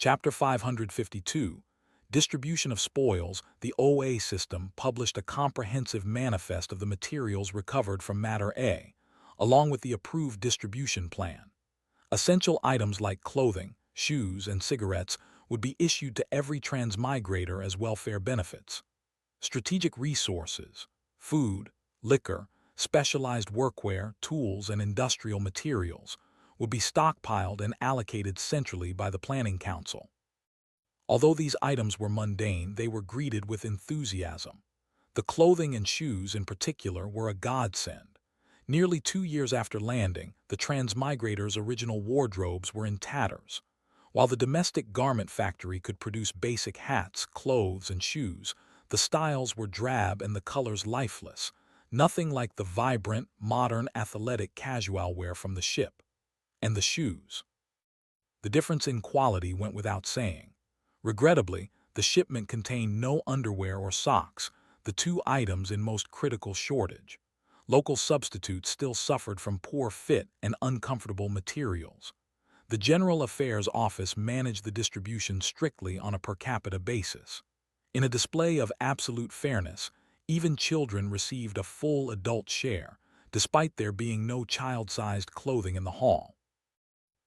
Chapter 552, Distribution of Spoils. The OA system published a comprehensive manifest of the materials recovered from Matter A, along with the approved distribution plan. Essential items like clothing, shoes, and cigarettes would be issued to every transmigrator as welfare benefits. Strategic resources, food, liquor, specialized workwear, tools, and industrial materials would be stockpiled and allocated centrally by the Planning Council. Although these items were mundane, they were greeted with enthusiasm. The clothing and shoes in particular were a godsend. Nearly 2 years after landing, the transmigrators' original wardrobes were in tatters. While the domestic garment factory could produce basic hats, clothes, and shoes, the styles were drab and the colors lifeless, nothing like the vibrant, modern, athletic casual wear from the ship. And the shoes. The difference in quality went without saying. Regrettably, the shipment contained no underwear or socks, the two items in most critical shortage. Local substitutes still suffered from poor fit and uncomfortable materials. The General Affairs Office managed the distribution strictly on a per capita basis. In a display of absolute fairness, even children received a full adult share, despite there being no child-sized clothing in the hall.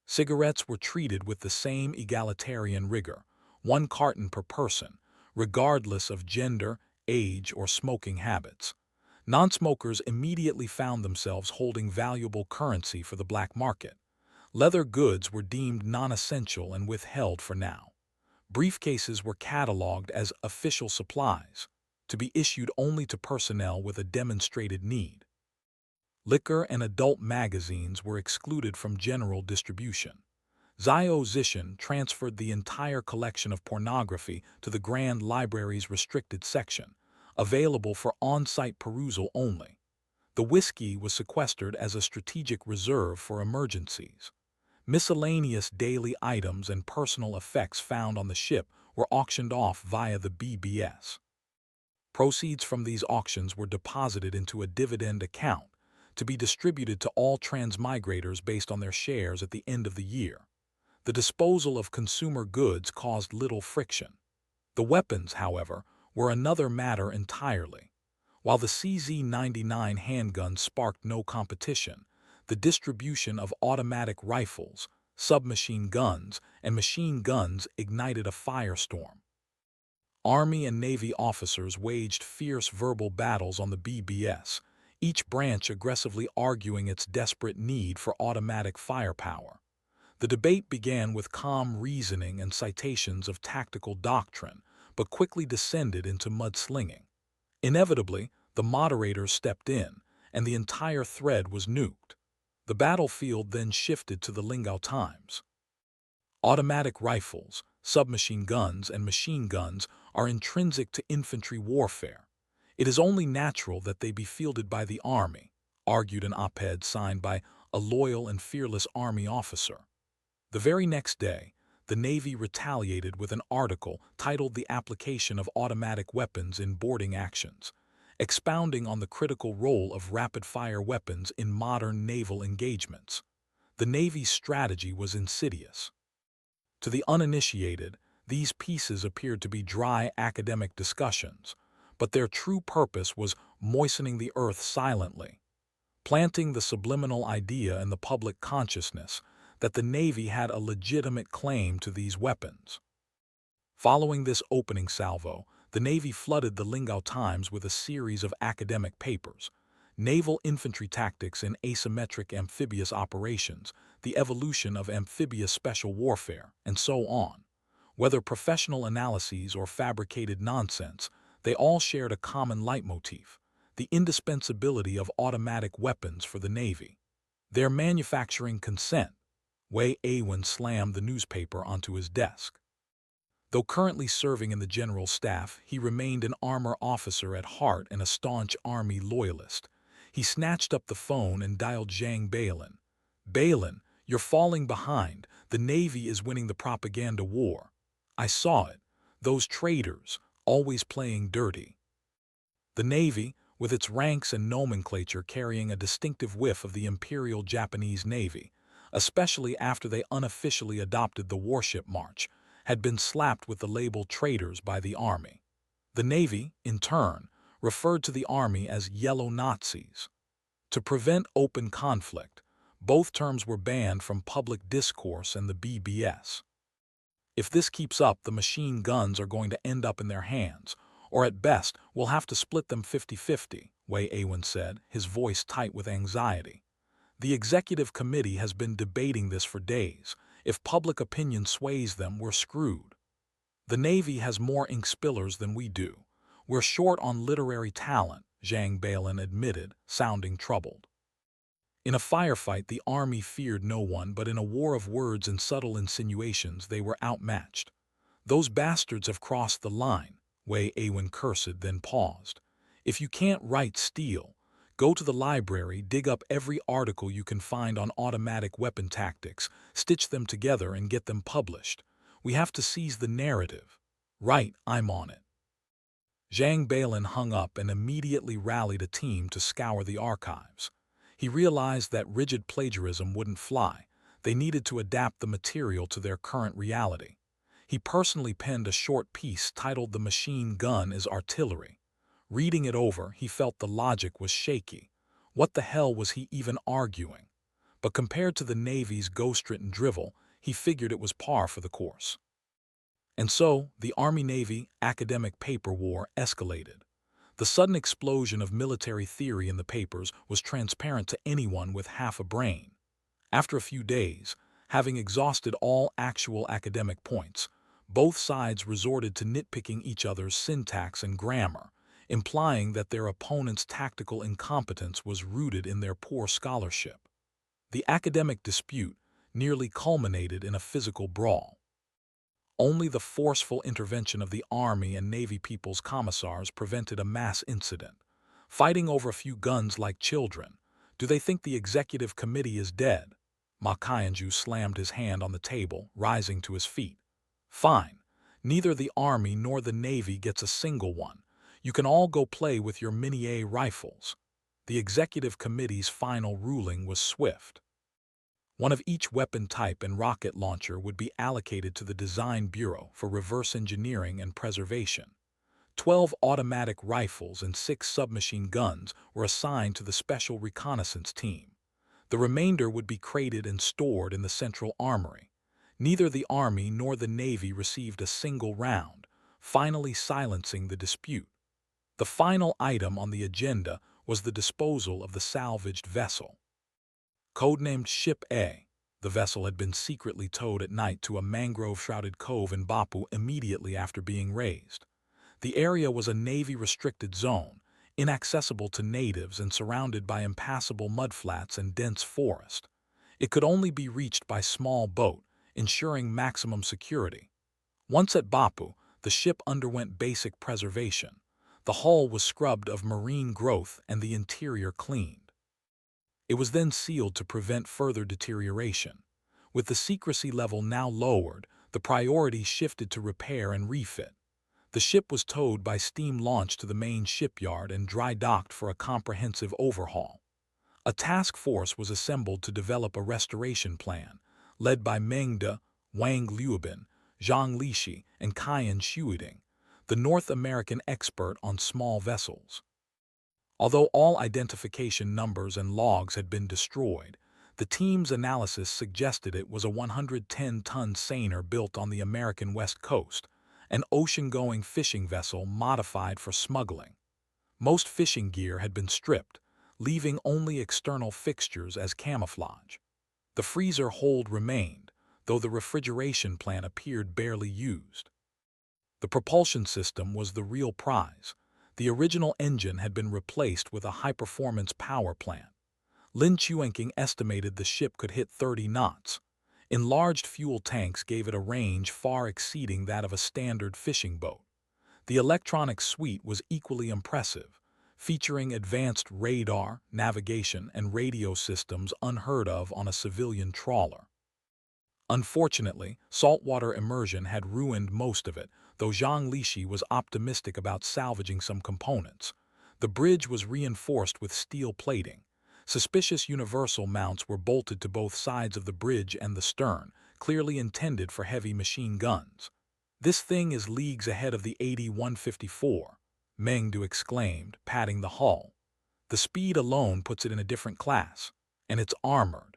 Cigarettes were treated with the same egalitarian rigor, 1 carton per person, regardless of gender, age, or smoking habits. Non-smokers immediately found themselves holding valuable currency for the black market. Leather goods were deemed non-essential and withheld for now. Briefcases were cataloged as official supplies, to be issued only to personnel with a demonstrated need. Liquor and adult magazines were excluded from general distribution. Zio Zishan transferred the entire collection of pornography to the Grand Library's restricted section, available for on-site perusal only. The whiskey was sequestered as a strategic reserve for emergencies. Miscellaneous daily items and personal effects found on the ship were auctioned off via the BBS. Proceeds from these auctions were deposited into a dividend account to be distributed to all transmigrators based on their shares at the end of the year. The disposal of consumer goods caused little friction. The weapons, however, were another matter entirely. While the CZ-99 handgun sparked no competition, the distribution of automatic rifles, submachine guns, and machine guns ignited a firestorm. Army and Navy officers waged fierce verbal battles on the BBS, each branch aggressively arguing its desperate need for automatic firepower. The debate began with calm reasoning and citations of tactical doctrine, but quickly descended into mudslinging. Inevitably, the moderators stepped in, and the entire thread was nuked. The battlefield then shifted to the Lingao Times. Automatic rifles, submachine guns, and machine guns are intrinsic to infantry warfare. It is only natural that they be fielded by the Army, argued an op-ed signed by a loyal and fearless Army officer. The very next day, the Navy retaliated with an article titled The Application of Automatic Weapons in Boarding Actions, expounding on the critical role of rapid-fire weapons in modern naval engagements. The Navy's strategy was insidious. To the uninitiated, these pieces appeared to be dry academic discussions, but their true purpose was moistening the earth silently, planting the subliminal idea in the public consciousness that the Navy had a legitimate claim to these weapons. Following this opening salvo, the Navy flooded the Lingao Times with a series of academic papers: Naval Infantry Tactics in Asymmetric Amphibious Operations, The Evolution of Amphibious Special Warfare, and so on. Whether professional analyses or fabricated nonsense, they all shared a common leitmotif: the indispensability of automatic weapons for the Navy. Their manufacturing consent. Wei Awen slammed the newspaper onto his desk. Though currently serving in the General Staff, he remained an armor officer at heart and a staunch Army loyalist. He snatched up the phone and dialed Zhang Bailin. "Bailin, you're falling behind. The Navy is winning the propaganda war. I saw it. Those traitors, always playing dirty." The Navy, with its ranks and nomenclature carrying a distinctive whiff of the Imperial Japanese Navy, especially after they unofficially adopted the warship march, had been slapped with the label traitors by the Army. The Navy, in turn, referred to the Army as Yellow Nazis. To prevent open conflict, both terms were banned from public discourse and the BBS. If this keeps up, the machine guns are going to end up in their hands, or at best, we'll have to split them 50-50, Wei Awen said, his voice tight with anxiety. The executive committee has been debating this for days. If public opinion sways them, we're screwed. The Navy has more ink spillers than we do. We're short on literary talent, Zhang Bailin admitted, sounding troubled. In a firefight, the Army feared no one, but in a war of words and subtle insinuations, they were outmatched. Those bastards have crossed the line, Wei Awen cursed, then paused. If you can't write steel, go to the library, dig up every article you can find on automatic weapon tactics, stitch them together and get them published. We have to seize the narrative. Right, I'm on it. Zhang Bailin hung up and immediately rallied a team to scour the archives. He realized that rigid plagiarism wouldn't fly. They needed to adapt the material to their current reality. He personally penned a short piece titled "The Machine Gun is Artillery." Reading it over, he felt the logic was shaky. What the hell was he even arguing? But compared to the Navy's ghost-written drivel, he figured it was par for the course. And so, the Army-Navy academic paper war escalated. The sudden explosion of military theory in the papers was transparent to anyone with half a brain. After a few days, having exhausted all actual academic points, both sides resorted to nitpicking each other's syntax and grammar, implying that their opponent's tactical incompetence was rooted in their poor scholarship. The academic dispute nearly culminated in a physical brawl. Only the forceful intervention of the Army and Navy People's Commissars prevented a mass incident. Fighting over a few guns like children. Do they think the executive committee is dead? Ma Qianju slammed his hand on the table, rising to his feet. Fine. Neither the Army nor the Navy gets a single one. You can all go play with your Mini-A rifles. The executive committee's final ruling was swift. One of each weapon type and rocket launcher would be allocated to the Design Bureau for reverse engineering and preservation. 12 automatic rifles and 6 submachine guns were assigned to the Special Reconnaissance Team. The remainder would be crated and stored in the Central Armory. Neither the Army nor the Navy received a single round, finally silencing the dispute. The final item on the agenda was the disposal of the salvaged vessel. Codenamed Ship A, the vessel had been secretly towed at night to a mangrove-shrouded cove in Bapu immediately after being raised. The area was a Navy-restricted zone, inaccessible to natives and surrounded by impassable mudflats and dense forest. It could only be reached by small boat, ensuring maximum security. Once at Bapu, the ship underwent basic preservation. The hull was scrubbed of marine growth and the interior cleaned. It was then sealed to prevent further deterioration. With the secrecy level now lowered, the priority shifted to repair and refit. The ship was towed by steam launch to the main shipyard and dry docked for a comprehensive overhaul. A task force was assembled to develop a restoration plan, led by Meng De, Wang Liubin, Zhang Lixi, and Qian Shuiding, the North American expert on small vessels. Although all identification numbers and logs had been destroyed, the team's analysis suggested it was a 110-ton seiner built on the American West Coast, an ocean-going fishing vessel modified for smuggling. Most fishing gear had been stripped, leaving only external fixtures as camouflage. The freezer hold remained, though the refrigeration plant appeared barely used. The propulsion system was the real prize. The original engine had been replaced with a high-performance power plant. Lin Chuanqing estimated the ship could hit 30 knots. Enlarged fuel tanks gave it a range far exceeding that of a standard fishing boat. The electronic suite was equally impressive, featuring advanced radar, navigation, and radio systems unheard of on a civilian trawler. Unfortunately, saltwater immersion had ruined most of it, though Zhang Lixi was optimistic about salvaging some components. The bridge was reinforced with steel plating. Suspicious universal mounts were bolted to both sides of the bridge and the stern, clearly intended for heavy machine guns. This thing is leagues ahead of the 8154, Mengdu exclaimed, patting the hull. The speed alone puts it in a different class, and it's armored.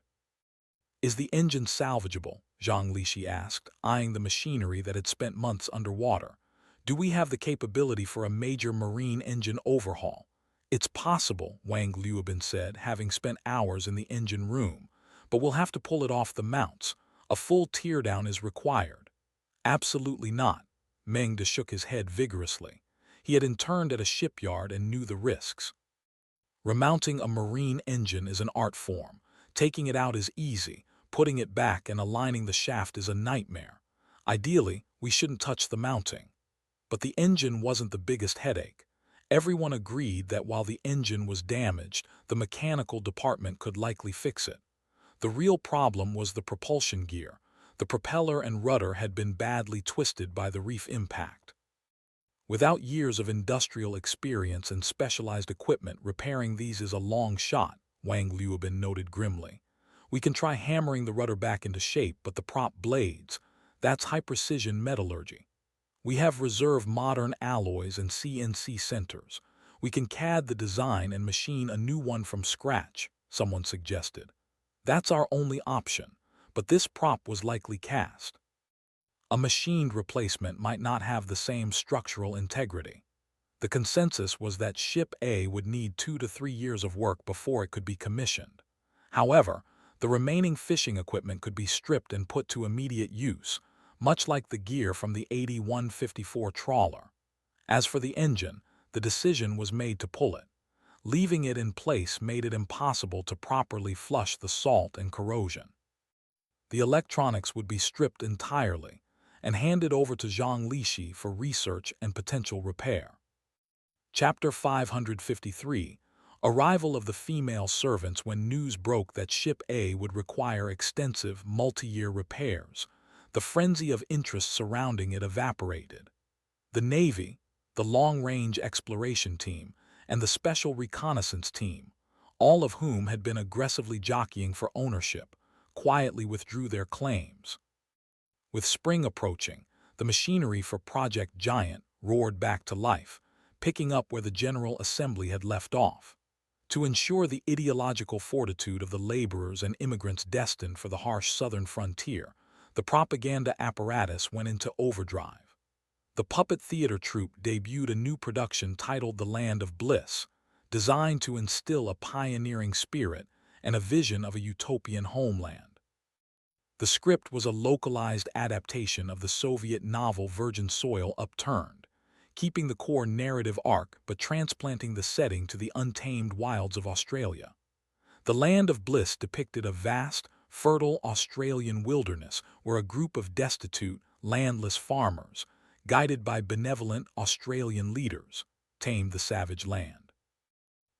Is the engine salvageable? Zhang Lishi asked, eyeing the machinery that had spent months underwater. Do we have the capability for a major marine engine overhaul? It's possible, Wang Liubin said, having spent hours in the engine room, but we'll have to pull it off the mounts. A full teardown is required. Absolutely not. Meng De shook his head vigorously. He had interned at a shipyard and knew the risks. Remounting a marine engine is an art form. Taking it out is easy. Putting it back and aligning the shaft is a nightmare. Ideally, we shouldn't touch the mounting. But the engine wasn't the biggest headache. Everyone agreed that while the engine was damaged, the mechanical department could likely fix it. The real problem was the propulsion gear. The propeller and rudder had been badly twisted by the reef impact. Without years of industrial experience and specialized equipment, repairing these is a long shot, Wang Liubin noted grimly. We can try hammering the rudder back into shape, but the prop blades, that's high-precision metallurgy. We have reserve modern alloys and CNC centers. We can CAD the design and machine a new one from scratch, someone suggested. That's our only option, but this prop was likely cast. A machined replacement might not have the same structural integrity. The consensus was that Ship A would need 2 to 3 years of work before it could be commissioned. However, the remaining fishing equipment could be stripped and put to immediate use, much like the gear from the 8154 trawler. As for the engine, the decision was made to pull it. Leaving it in place made it impossible to properly flush the salt and corrosion. The electronics would be stripped entirely and handed over to Zhang Lishi for research and potential repair. Chapter 553, Arrival of the Female Servants. When news broke that Ship A would require extensive, multi-year repairs, the frenzy of interest surrounding it evaporated. The Navy, the Long-Range Exploration Team, and the Special Reconnaissance Team, all of whom had been aggressively jockeying for ownership, quietly withdrew their claims. With spring approaching, the machinery for Project Giant roared back to life, picking up where the General Assembly had left off. To ensure the ideological fortitude of the laborers and immigrants destined for the harsh southern frontier, the propaganda apparatus went into overdrive. The puppet theater troupe debuted a new production titled The Land of Bliss, designed to instill a pioneering spirit and a vision of a utopian homeland. The script was a localized adaptation of the Soviet novel Virgin Soil Upturned, keeping the core narrative arc but transplanting the setting to the untamed wilds of Australia. The Land of Bliss depicted a vast, fertile Australian wilderness where a group of destitute, landless farmers, guided by benevolent Australian leaders, tamed the savage land.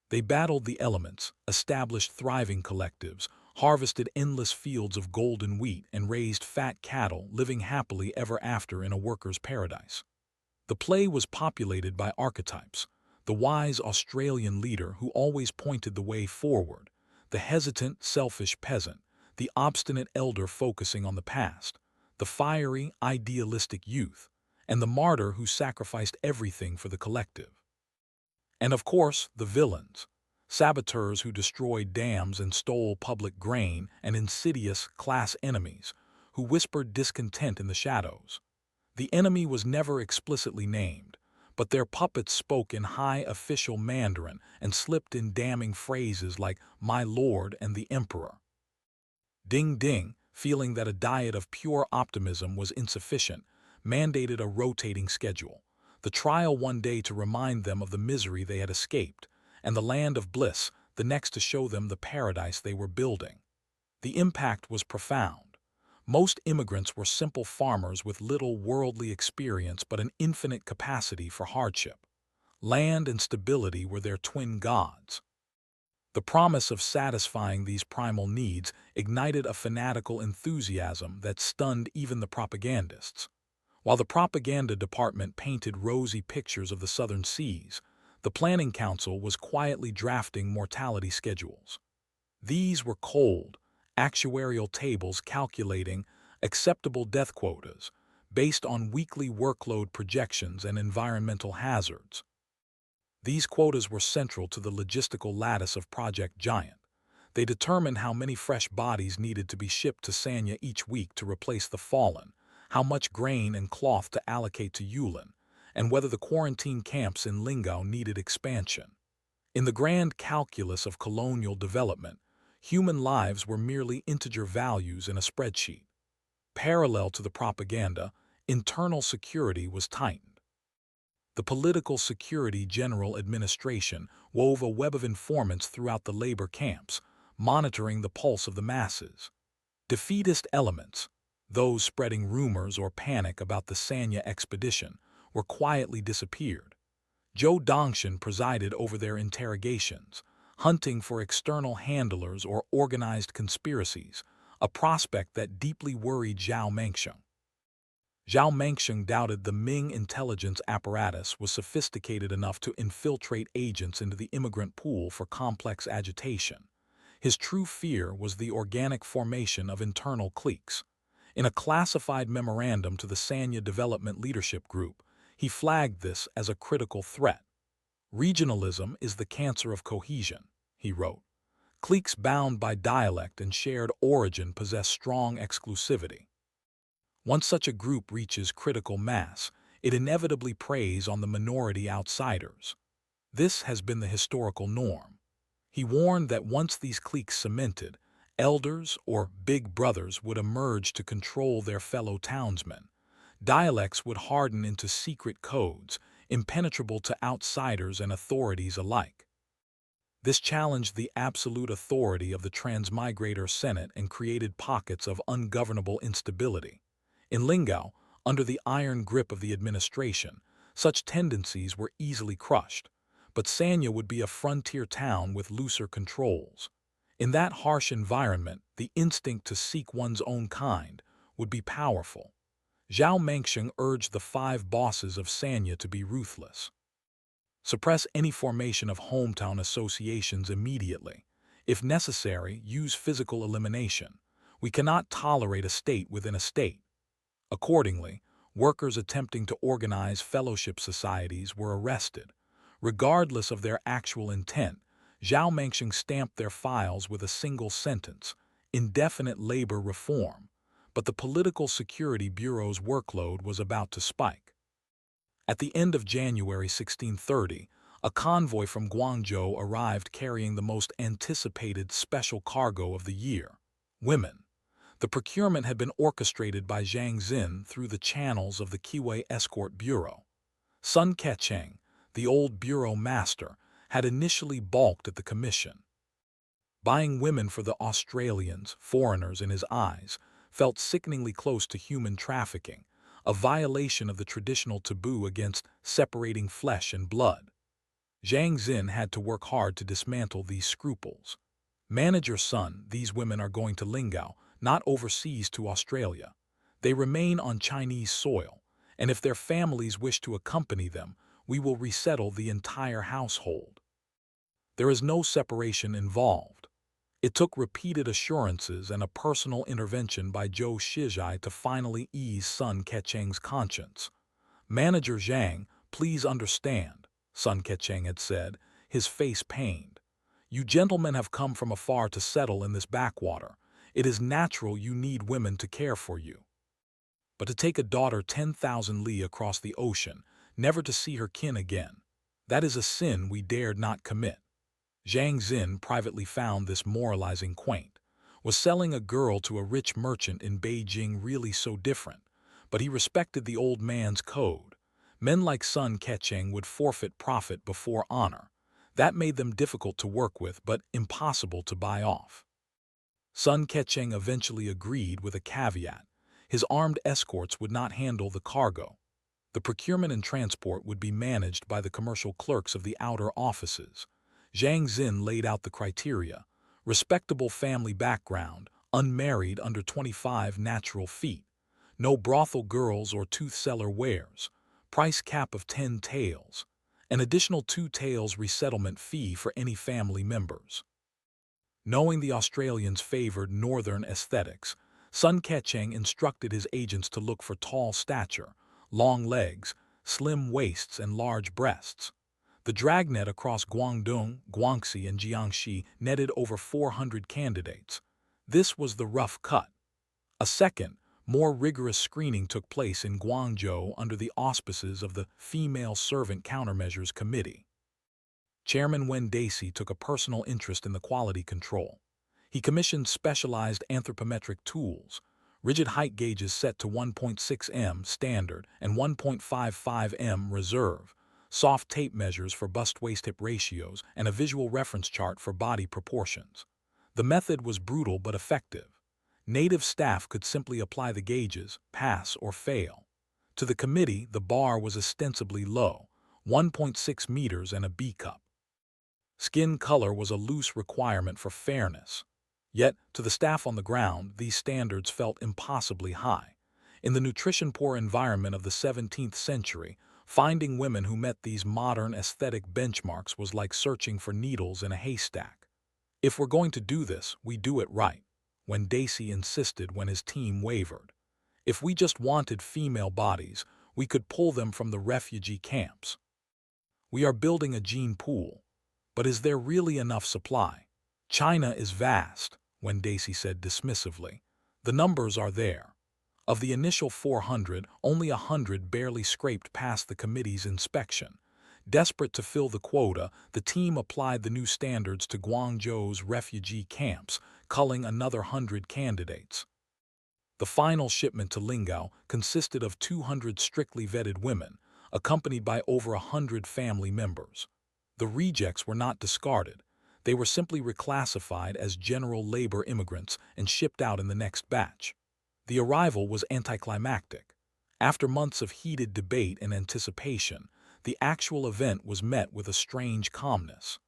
They battled the elements, established thriving collectives, harvested endless fields of golden wheat, and raised fat cattle, living happily ever after in a worker's paradise. The play was populated by archetypes: the wise Australian leader who always pointed the way forward, the hesitant, selfish peasant, the obstinate elder focusing on the past, the fiery, idealistic youth, and the martyr who sacrificed everything for the collective. And of course, the villains: saboteurs who destroyed dams and stole public grain, and insidious class enemies who whispered discontent in the shadows. The enemy was never explicitly named, but their puppets spoke in high official Mandarin and slipped in damning phrases like "my lord" and "the emperor." Ding Ding, feeling that a diet of pure optimism was insufficient, mandated a rotating schedule. The trial one day to remind them of the misery they had escaped, and the Land of Bliss the next to show them the paradise they were building. The impact was profound. Most immigrants were simple farmers with little worldly experience but an infinite capacity for hardship. Land and stability were their twin gods. The promise of satisfying these primal needs ignited a fanatical enthusiasm that stunned even the propagandists. While the propaganda department painted rosy pictures of the southern seas, the Planning Council was quietly drafting mortality schedules. These were cold, actuarial tables calculating acceptable death quotas, based on weekly workload projections and environmental hazards. These quotas were central to the logistical lattice of Project Giant. They determined how many fresh bodies needed to be shipped to Sanya each week to replace the fallen, how much grain and cloth to allocate to Yulin, and whether the quarantine camps in Lingao needed expansion. In the grand calculus of colonial development, human lives were merely integer values in a spreadsheet. Parallel to the propaganda, internal security was tightened. The Political Security General Administration wove a web of informants throughout the labor camps, monitoring the pulse of the masses. Defeatist elements, those spreading rumors or panic about the Sanya expedition, were quietly disappeared. Zhou Dongshan presided over their interrogations, hunting for external handlers or organized conspiracies, a prospect that deeply worried Zhao Mengsheng. Zhao Mengsheng doubted the Ming intelligence apparatus was sophisticated enough to infiltrate agents into the immigrant pool for complex agitation. His true fear was the organic formation of internal cliques. In a classified memorandum to the Sanya Development Leadership Group, he flagged this as a critical threat. "Regionalism is the cancer of cohesion," he wrote. "Cliques bound by dialect and shared origin possess strong exclusivity. Once such a group reaches critical mass, it inevitably preys on the minority outsiders. This has been the historical norm." He warned that once these cliques cemented, elders or big brothers would emerge to control their fellow townsmen. Dialects would harden into secret codes, impenetrable to outsiders and authorities alike. This challenged the absolute authority of the Transmigrator Senate and created pockets of ungovernable instability. In Lingao, under the iron grip of the administration, such tendencies were easily crushed, but Sanya would be a frontier town with looser controls. In that harsh environment, the instinct to seek one's own kind would be powerful. Zhao Mengsheng urged the 5 bosses of Sanya to be ruthless. Suppress any formation of hometown associations immediately. If necessary, use physical elimination. We cannot tolerate a state within a state. Accordingly, workers attempting to organize fellowship societies were arrested. Regardless of their actual intent, Zhao Mengsheng stamped their files with a single sentence: indefinite labor reform. But the Political Security Bureau's workload was about to spike. At the end of January 1630, a convoy from Guangzhou arrived carrying the most anticipated special cargo of the year: women. The procurement had been orchestrated by Zhang Xin through the channels of the Kiwei Escort Bureau. Sun Kecheng, the old bureau master, had initially balked at the commission. Buying women for the Australians, foreigners in his eyes, felt sickeningly close to human trafficking, a violation of the traditional taboo against separating flesh and blood. Zhang Xin had to work hard to dismantle these scruples. "Manager Sun, these women are going to Lingao, not overseas to Australia. They remain on Chinese soil, and if their families wish to accompany them, we will resettle the entire household. There is no separation involved." It took repeated assurances and a personal intervention by Zhou Shizhai to finally ease Sun Kecheng's conscience. "Manager Zhang, please understand," Sun Kecheng had said, his face pained. "You gentlemen have come from afar to settle in this backwater. It is natural you need women to care for you. But to take a daughter 10,000 li across the ocean, never to see her kin again, that is a sin we dared not commit." Zhang Xin privately found this moralizing quaint. Was selling a girl to a rich merchant in Beijing really so different? But he respected the old man's code. Men like Sun Kecheng would forfeit profit before honor. That made them difficult to work with but impossible to buy off. Sun Kecheng eventually agreed with a caveat: his armed escorts would not handle the cargo. The procurement and transport would be managed by the commercial clerks of the outer offices. Zhang Xin laid out the criteria: respectable family background, unmarried under 25 natural feet, no brothel girls or tooth seller wares, price cap of 10 taels, an additional 2 taels resettlement fee for any family members. Knowing the Australians favored northern aesthetics, Sun Keqiang instructed his agents to look for tall stature, long legs, slim waists, and large breasts. The dragnet across Guangdong, Guangxi, and Jiangxi netted over 400 candidates. This was the rough cut. A second, more rigorous screening took place in Guangzhou under the auspices of the Female Servant Countermeasures Committee. Chairman Wen Daisy took a personal interest in the quality control. He commissioned specialized anthropometric tools, rigid height gauges set to 1.6 m standard and 1.55 m reserve, soft tape measures for bust-waist-hip ratios, and a visual reference chart for body proportions. The method was brutal but effective. Native staff could simply apply the gauges, pass or fail. To the committee, the bar was ostensibly low, 1.6 meters and a B cup. Skin color was a loose requirement for fairness. Yet, to the staff on the ground, these standards felt impossibly high. In the nutrition-poor environment of the 17th century, finding women who met these modern aesthetic benchmarks was like searching for needles in a haystack. If we're going to do this, we do it right, Wen Daisy insisted when his team wavered. If we just wanted female bodies, we could pull them from the refugee camps. We are building a gene pool. But is there really enough supply? China is vast, Wen Daisy said dismissively. The numbers are there. Of the initial 400, only 100 barely scraped past the committee's inspection. Desperate to fill the quota, the team applied the new standards to Guangzhou's refugee camps, culling another 100 candidates. The final shipment to Lingao consisted of 200 strictly vetted women, accompanied by over 100 family members. The rejects were not discarded. They were simply reclassified as general labor immigrants and shipped out in the next batch. The arrival was anticlimactic. After months of heated debate and anticipation, the actual event was met with a strange calmness.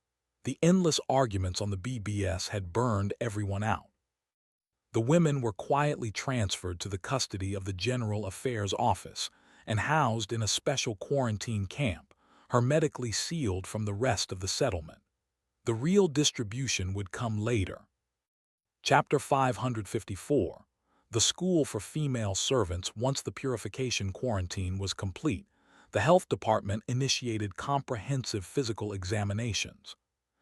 The endless arguments on the BBS had burned everyone out. The women were quietly transferred to the custody of the General Affairs Office and housed in a special quarantine camp, hermetically sealed from the rest of the settlement. The real distribution would come later. Chapter 554. The School for Female Servants. Once the purification quarantine was complete, the health department initiated comprehensive physical examinations.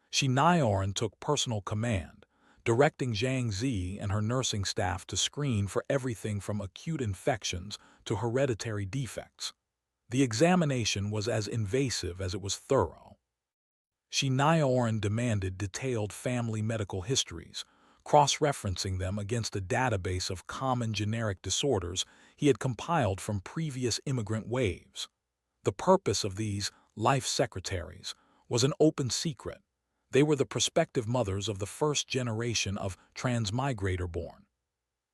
Shi Nioran took personal command, directing Zhang Zi and her nursing staff to screen for everything from acute infections to hereditary defects. The examination was as invasive as it was thorough. Shi Nioran demanded detailed family medical histories, cross-referencing them against a database of common generic disorders he had compiled from previous immigrant waves. The purpose of these life secretaries was an open secret. They were the prospective mothers of the first generation of transmigrator-born.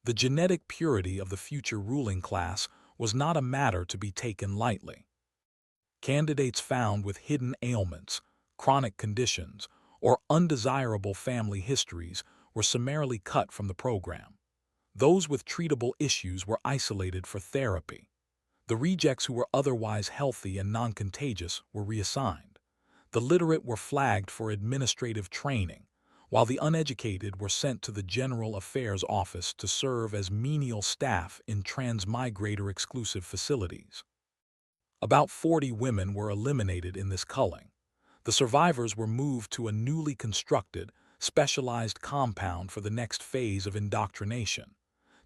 The genetic purity of the future ruling class was not a matter to be taken lightly. Candidates found with hidden ailments, chronic conditions, or undesirable family histories were summarily cut from the program. Those with treatable issues were isolated for therapy. The rejects who were otherwise healthy and non-contagious were reassigned. The literate were flagged for administrative training, while the uneducated were sent to the General Affairs Office to serve as menial staff in transmigrator-exclusive facilities. About 40 women were eliminated in this culling. The survivors were moved to a newly constructed, specialized compound for the next phase of indoctrination.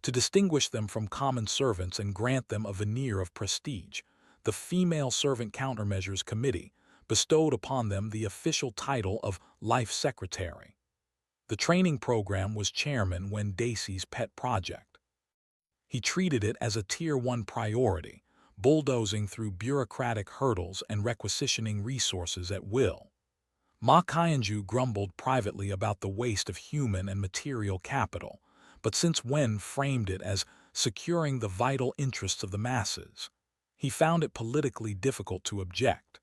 To distinguish them from common servants and grant them a veneer of prestige, the Female Servant Countermeasures Committee bestowed upon them the official title of Life Secretary. The training program was Chairman Wen Daisy's pet project. He treated it as a Tier 1 priority, bulldozing through bureaucratic hurdles and requisitioning resources at will. Ma Qianju grumbled privately about the waste of human and material capital, but since Wen framed it as securing the vital interests of the masses, he found it politically difficult to object.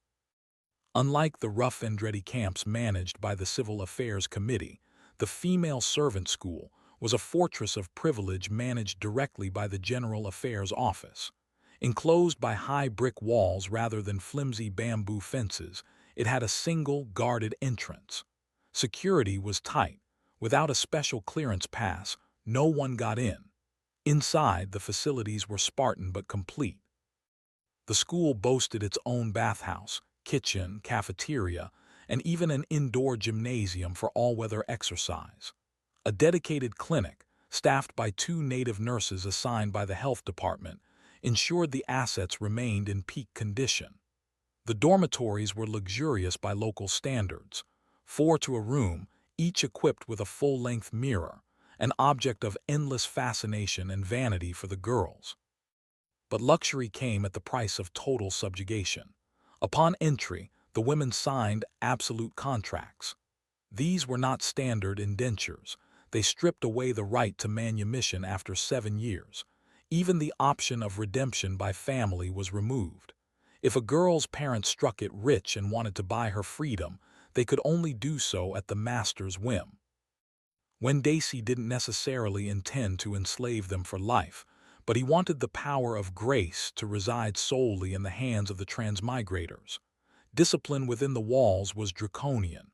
Unlike the rough and ready camps managed by the Civil Affairs Committee, the Female Servant School was a fortress of privilege managed directly by the General Affairs Office. Enclosed by high brick walls rather than flimsy bamboo fences, it had a single guarded entrance. Security was tight. Without a special clearance pass, no one got in. Inside, the facilities were Spartan but complete. The school boasted its own bathhouse, kitchen, cafeteria, and even an indoor gymnasium for all-weather exercise. A dedicated clinic, staffed by 2 native nurses assigned by the health department, ensured the assets remained in peak condition. The dormitories were luxurious by local standards, 4 to a room, each equipped with a full-length mirror, an object of endless fascination and vanity for the girls. But luxury came at the price of total subjugation. Upon entry, the women signed absolute contracts. These were not standard indentures. They stripped away the right to manumission after 7 years. Even the option of redemption by family was removed. If a girl's parents struck it rich and wanted to buy her freedom, they could only do so at the master's whim. Dacey didn't necessarily intend to enslave them for life, but he wanted the power of grace to reside solely in the hands of the transmigrators. Discipline within the walls was draconian.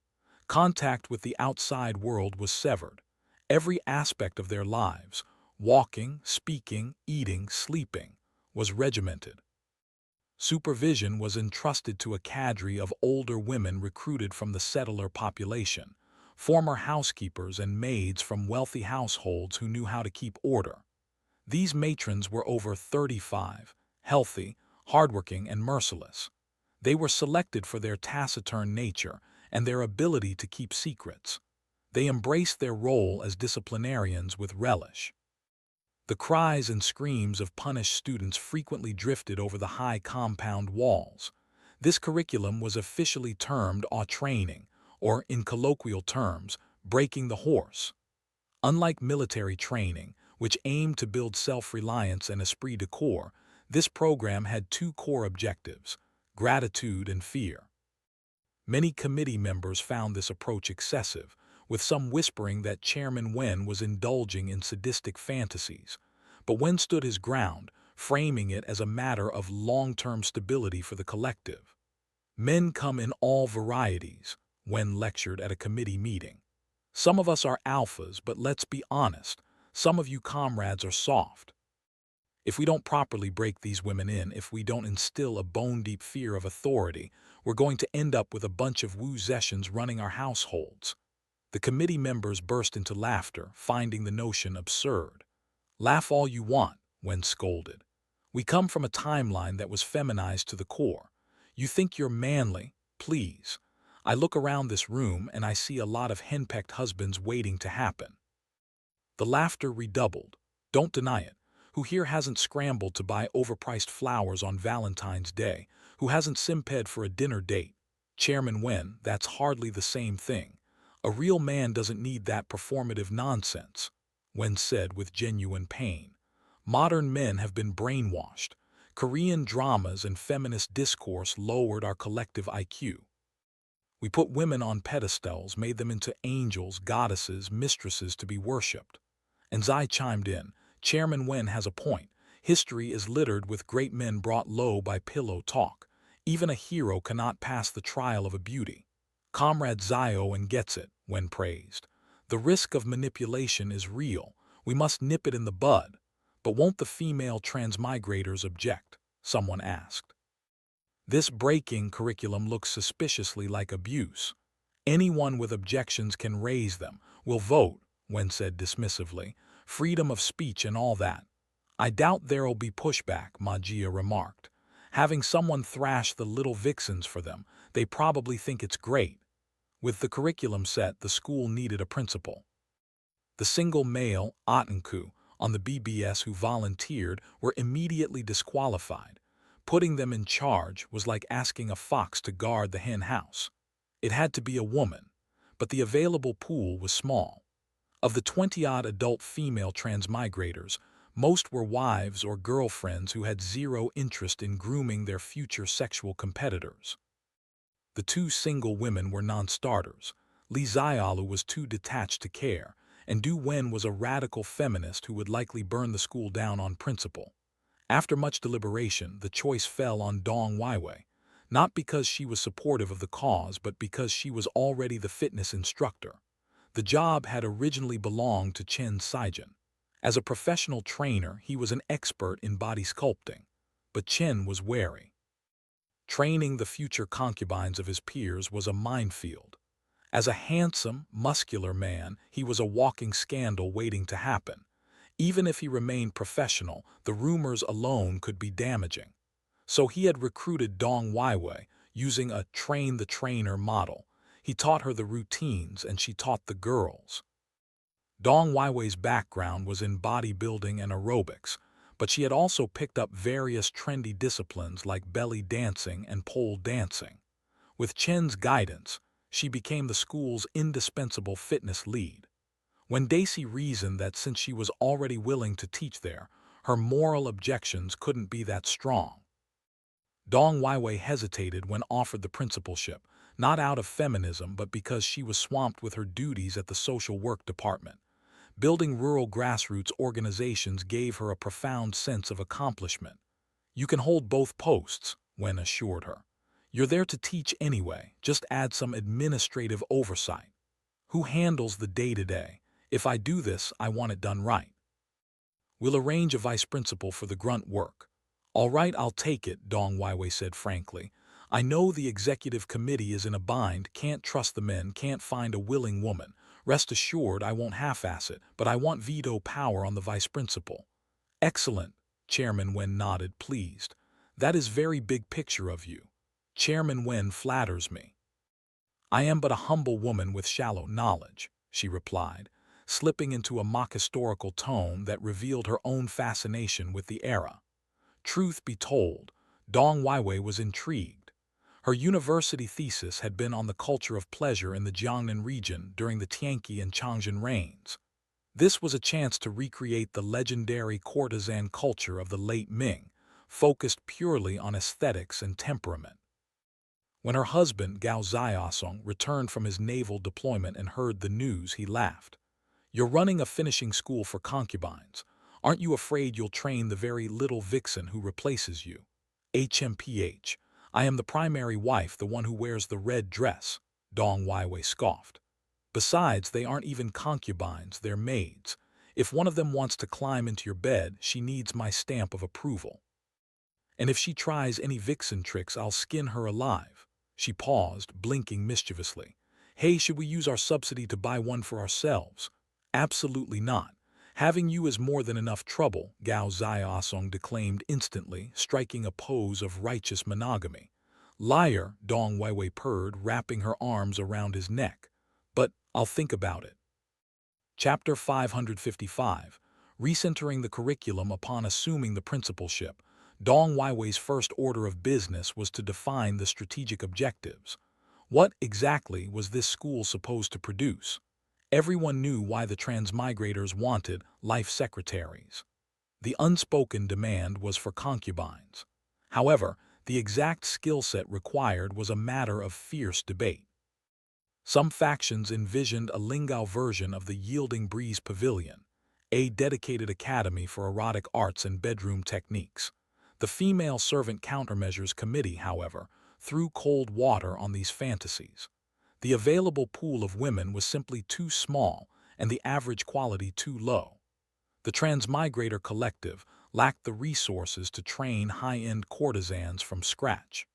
Contact with the outside world was severed. Every aspect of their lives, walking, speaking, eating, sleeping, was regimented. Supervision was entrusted to a cadre of older women recruited from the settler population, former housekeepers and maids from wealthy households who knew how to keep order. These matrons were over 35, healthy, hardworking, and merciless. They were selected for their taciturn nature and their ability to keep secrets. They embraced their role as disciplinarians with relish. The cries and screams of punished students frequently drifted over the high compound walls. This curriculum was officially termed training, or in colloquial terms, breaking the horse. Unlike military training, which aimed to build self-reliance and esprit de corps, this program had 2 core objectives: gratitude and fear. Many committee members found this approach excessive, with some whispering that Chairman Wen was indulging in sadistic fantasies. But Wen stood his ground, framing it as a matter of long-term stability for the collective. Men come in all varieties, Wen lectured at a committee meeting. Some of us are alphas, but let's be honest, some of you comrades are soft. If we don't properly break these women in, if we don't instill a bone-deep fear of authority, we're going to end up with a bunch of Wu Zetians running our households. The committee members burst into laughter, finding the notion absurd. Laugh all you want, Wen scolded. We come from a timeline that was feminized to the core. You think you're manly? Please. I look around this room and I see a lot of henpecked husbands waiting to happen. The laughter redoubled. Don't deny it. Who here hasn't scrambled to buy overpriced flowers on Valentine's Day? Who hasn't simped for a dinner date? Chairman Wen, that's hardly the same thing. A real man doesn't need that performative nonsense, Wen said with genuine pain. Modern men have been brainwashed. Korean dramas and feminist discourse lowered our collective IQ. We put women on pedestals, made them into angels, goddesses, mistresses to be worshipped. And Zai chimed in, Chairman Wen has a point. History is littered with great men brought low by pillow talk. Even a hero cannot pass the trial of a beauty. Comrade Zioen gets it, Wen praised. The risk of manipulation is real. We must nip it in the bud. But won't the female transmigrators object? Someone asked. This breaking curriculum looks suspiciously like abuse. Anyone with objections can raise them. We'll vote, Wen said dismissively. Freedom of speech and all that. I doubt there'll be pushback, Ma Jia remarked. Having someone thrash the little vixens for them, they probably think it's great. With the curriculum set, the school needed a principal. The single male, Ottenku, on the BBS who volunteered were immediately disqualified. Putting them in charge was like asking a fox to guard the hen house. It had to be a woman, but the available pool was small. Of the 20-odd adult female transmigrators, most were wives or girlfriends who had zero interest in grooming their future sexual competitors. The 2 single women were non-starters. Li Zialu was too detached to care, and Du Wen was a radical feminist who would likely burn the school down on principle. After much deliberation, the choice fell on Dong Weiwei, not because she was supportive of the cause, but because she was already the fitness instructor. The job had originally belonged to Chen Saijin. As a professional trainer, he was an expert in body sculpting, but Chen was wary. Training the future concubines of his peers was a minefield. As a handsome, muscular man, he was a walking scandal waiting to happen. Even if he remained professional, the rumors alone could be damaging. So he had recruited Dong Weiwei, using a train-the-trainer model. He taught her the routines and she taught the girls. Dong Weiwei's background was in bodybuilding and aerobics, but she had also picked up various trendy disciplines like belly dancing and pole dancing. With Chen's guidance, she became the school's indispensable fitness lead. When Daisy reasoned that since she was already willing to teach there, her moral objections couldn't be that strong. Dong Weiwei hesitated when offered the principalship, not out of feminism but because she was swamped with her duties at the social work department. Building rural grassroots organizations gave her a profound sense of accomplishment. "You can hold both posts," Wen assured her. "You're there to teach anyway, just add some administrative oversight. Who handles the day-to-day? If I do this, I want it done right. We'll arrange a vice principal for the grunt work." "All right, I'll take it," Dong Weiwei said frankly. "I know the executive committee is in a bind, can't trust the men, can't find a willing woman. Rest assured I won't half-ass it, but I want veto power on the vice principal." "Excellent," Chairman Wen nodded, pleased. "That is very big picture of you. Chairman Wen flatters me." "I am but a humble woman with shallow knowledge," she replied, slipping into a mock-historical tone that revealed her own fascination with the era. Truth be told, Dong Weiwei was intrigued. Her university thesis had been on the culture of pleasure in the Jiangnan region during the Tianqi and Changzhen reigns. This was a chance to recreate the legendary courtesan culture of the late Ming, focused purely on aesthetics and temperament. When her husband, Gao Xiaosong, returned from his naval deployment and heard the news, he laughed. "You're running a finishing school for concubines. Aren't you afraid you'll train the very little vixen who replaces you?" "HMPH. I am the primary wife, the one who wears the red dress," Dong Weiwei scoffed. "Besides, they aren't even concubines, they're maids. If one of them wants to climb into your bed, she needs my stamp of approval. And if she tries any vixen tricks, I'll skin her alive." She paused, blinking mischievously. "Hey, should we use our subsidy to buy one for ourselves?" "Absolutely not. Having you is more than enough trouble," Gao Xiaosong declaimed instantly, striking a pose of righteous monogamy. "Liar," Dong Weiwei purred, wrapping her arms around his neck. "But I'll think about it." Chapter 555. Recentering the curriculum. Upon assuming the principalship, Dong Weiwei's first order of business was to define the strategic objectives. What exactly was this school supposed to produce? Everyone knew why the transmigrators wanted life secretaries. The unspoken demand was for concubines. However, the exact skill set required was a matter of fierce debate. Some factions envisioned a Lingao version of the Yielding Breeze Pavilion, a dedicated academy for erotic arts and bedroom techniques. The Female Servant Countermeasures Committee, however, threw cold water on these fantasies. The available pool of women was simply too small and the average quality too low. The Transmigrator Collective lacked the resources to train high-end courtesans from scratch.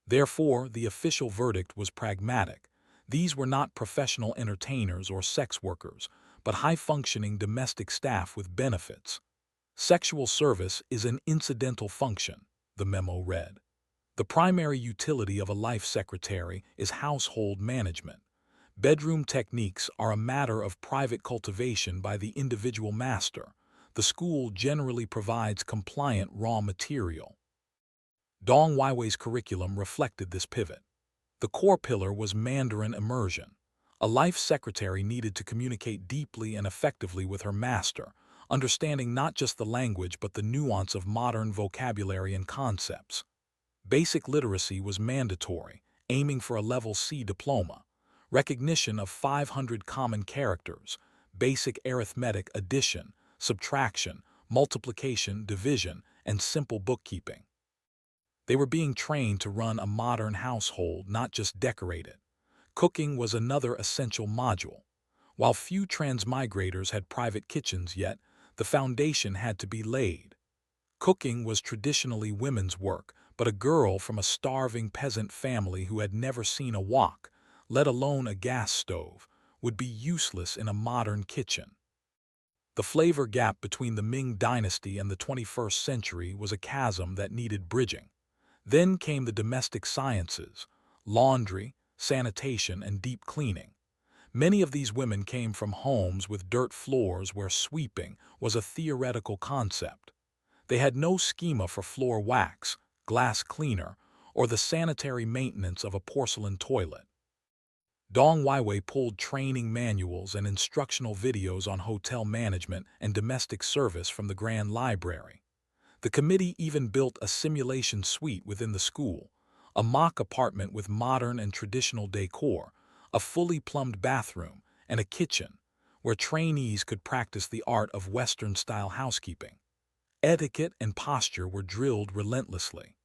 Therefore, the official verdict was pragmatic. These were not professional entertainers or sex workers, but high-functioning domestic staff with benefits. "Sexual service is an incidental function," the memo read. "The primary utility of a life secretary is household management. Bedroom techniques are a matter of private cultivation by the individual master. The school generally provides compliant raw material." Dong Weiwei's curriculum reflected this pivot. The core pillar was Mandarin immersion. A life secretary needed to communicate deeply and effectively with her master, understanding not just the language but the nuance of modern vocabulary and concepts. Basic literacy was mandatory, aiming for a level C diploma. Recognition of 500 common characters, basic arithmetic, addition, subtraction, multiplication, division, and simple bookkeeping. They were being trained to run a modern household, not just decorate it. Cooking was another essential module. While few transmigrators had private kitchens yet, The foundation had to be laid. Cooking was traditionally women's work, but a girl from a starving peasant family who had never seen a wok, let alone a gas stove, would be useless in a modern kitchen. The flavor gap between the Ming Dynasty and the 21st century was a chasm that needed bridging. Then came the domestic sciences, laundry, sanitation, and deep cleaning. Many of these women came from homes with dirt floors where sweeping was a theoretical concept. They had no schema for floor wax, glass cleaner, or the sanitary maintenance of a porcelain toilet. Dong Weiwei pulled training manuals and instructional videos on hotel management and domestic service from the Grand Library. The committee even built a simulation suite within the school, a mock apartment with modern and traditional decor, a fully plumbed bathroom, and a kitchen, where trainees could practice the art of Western-style housekeeping. Etiquette and posture were drilled relentlessly.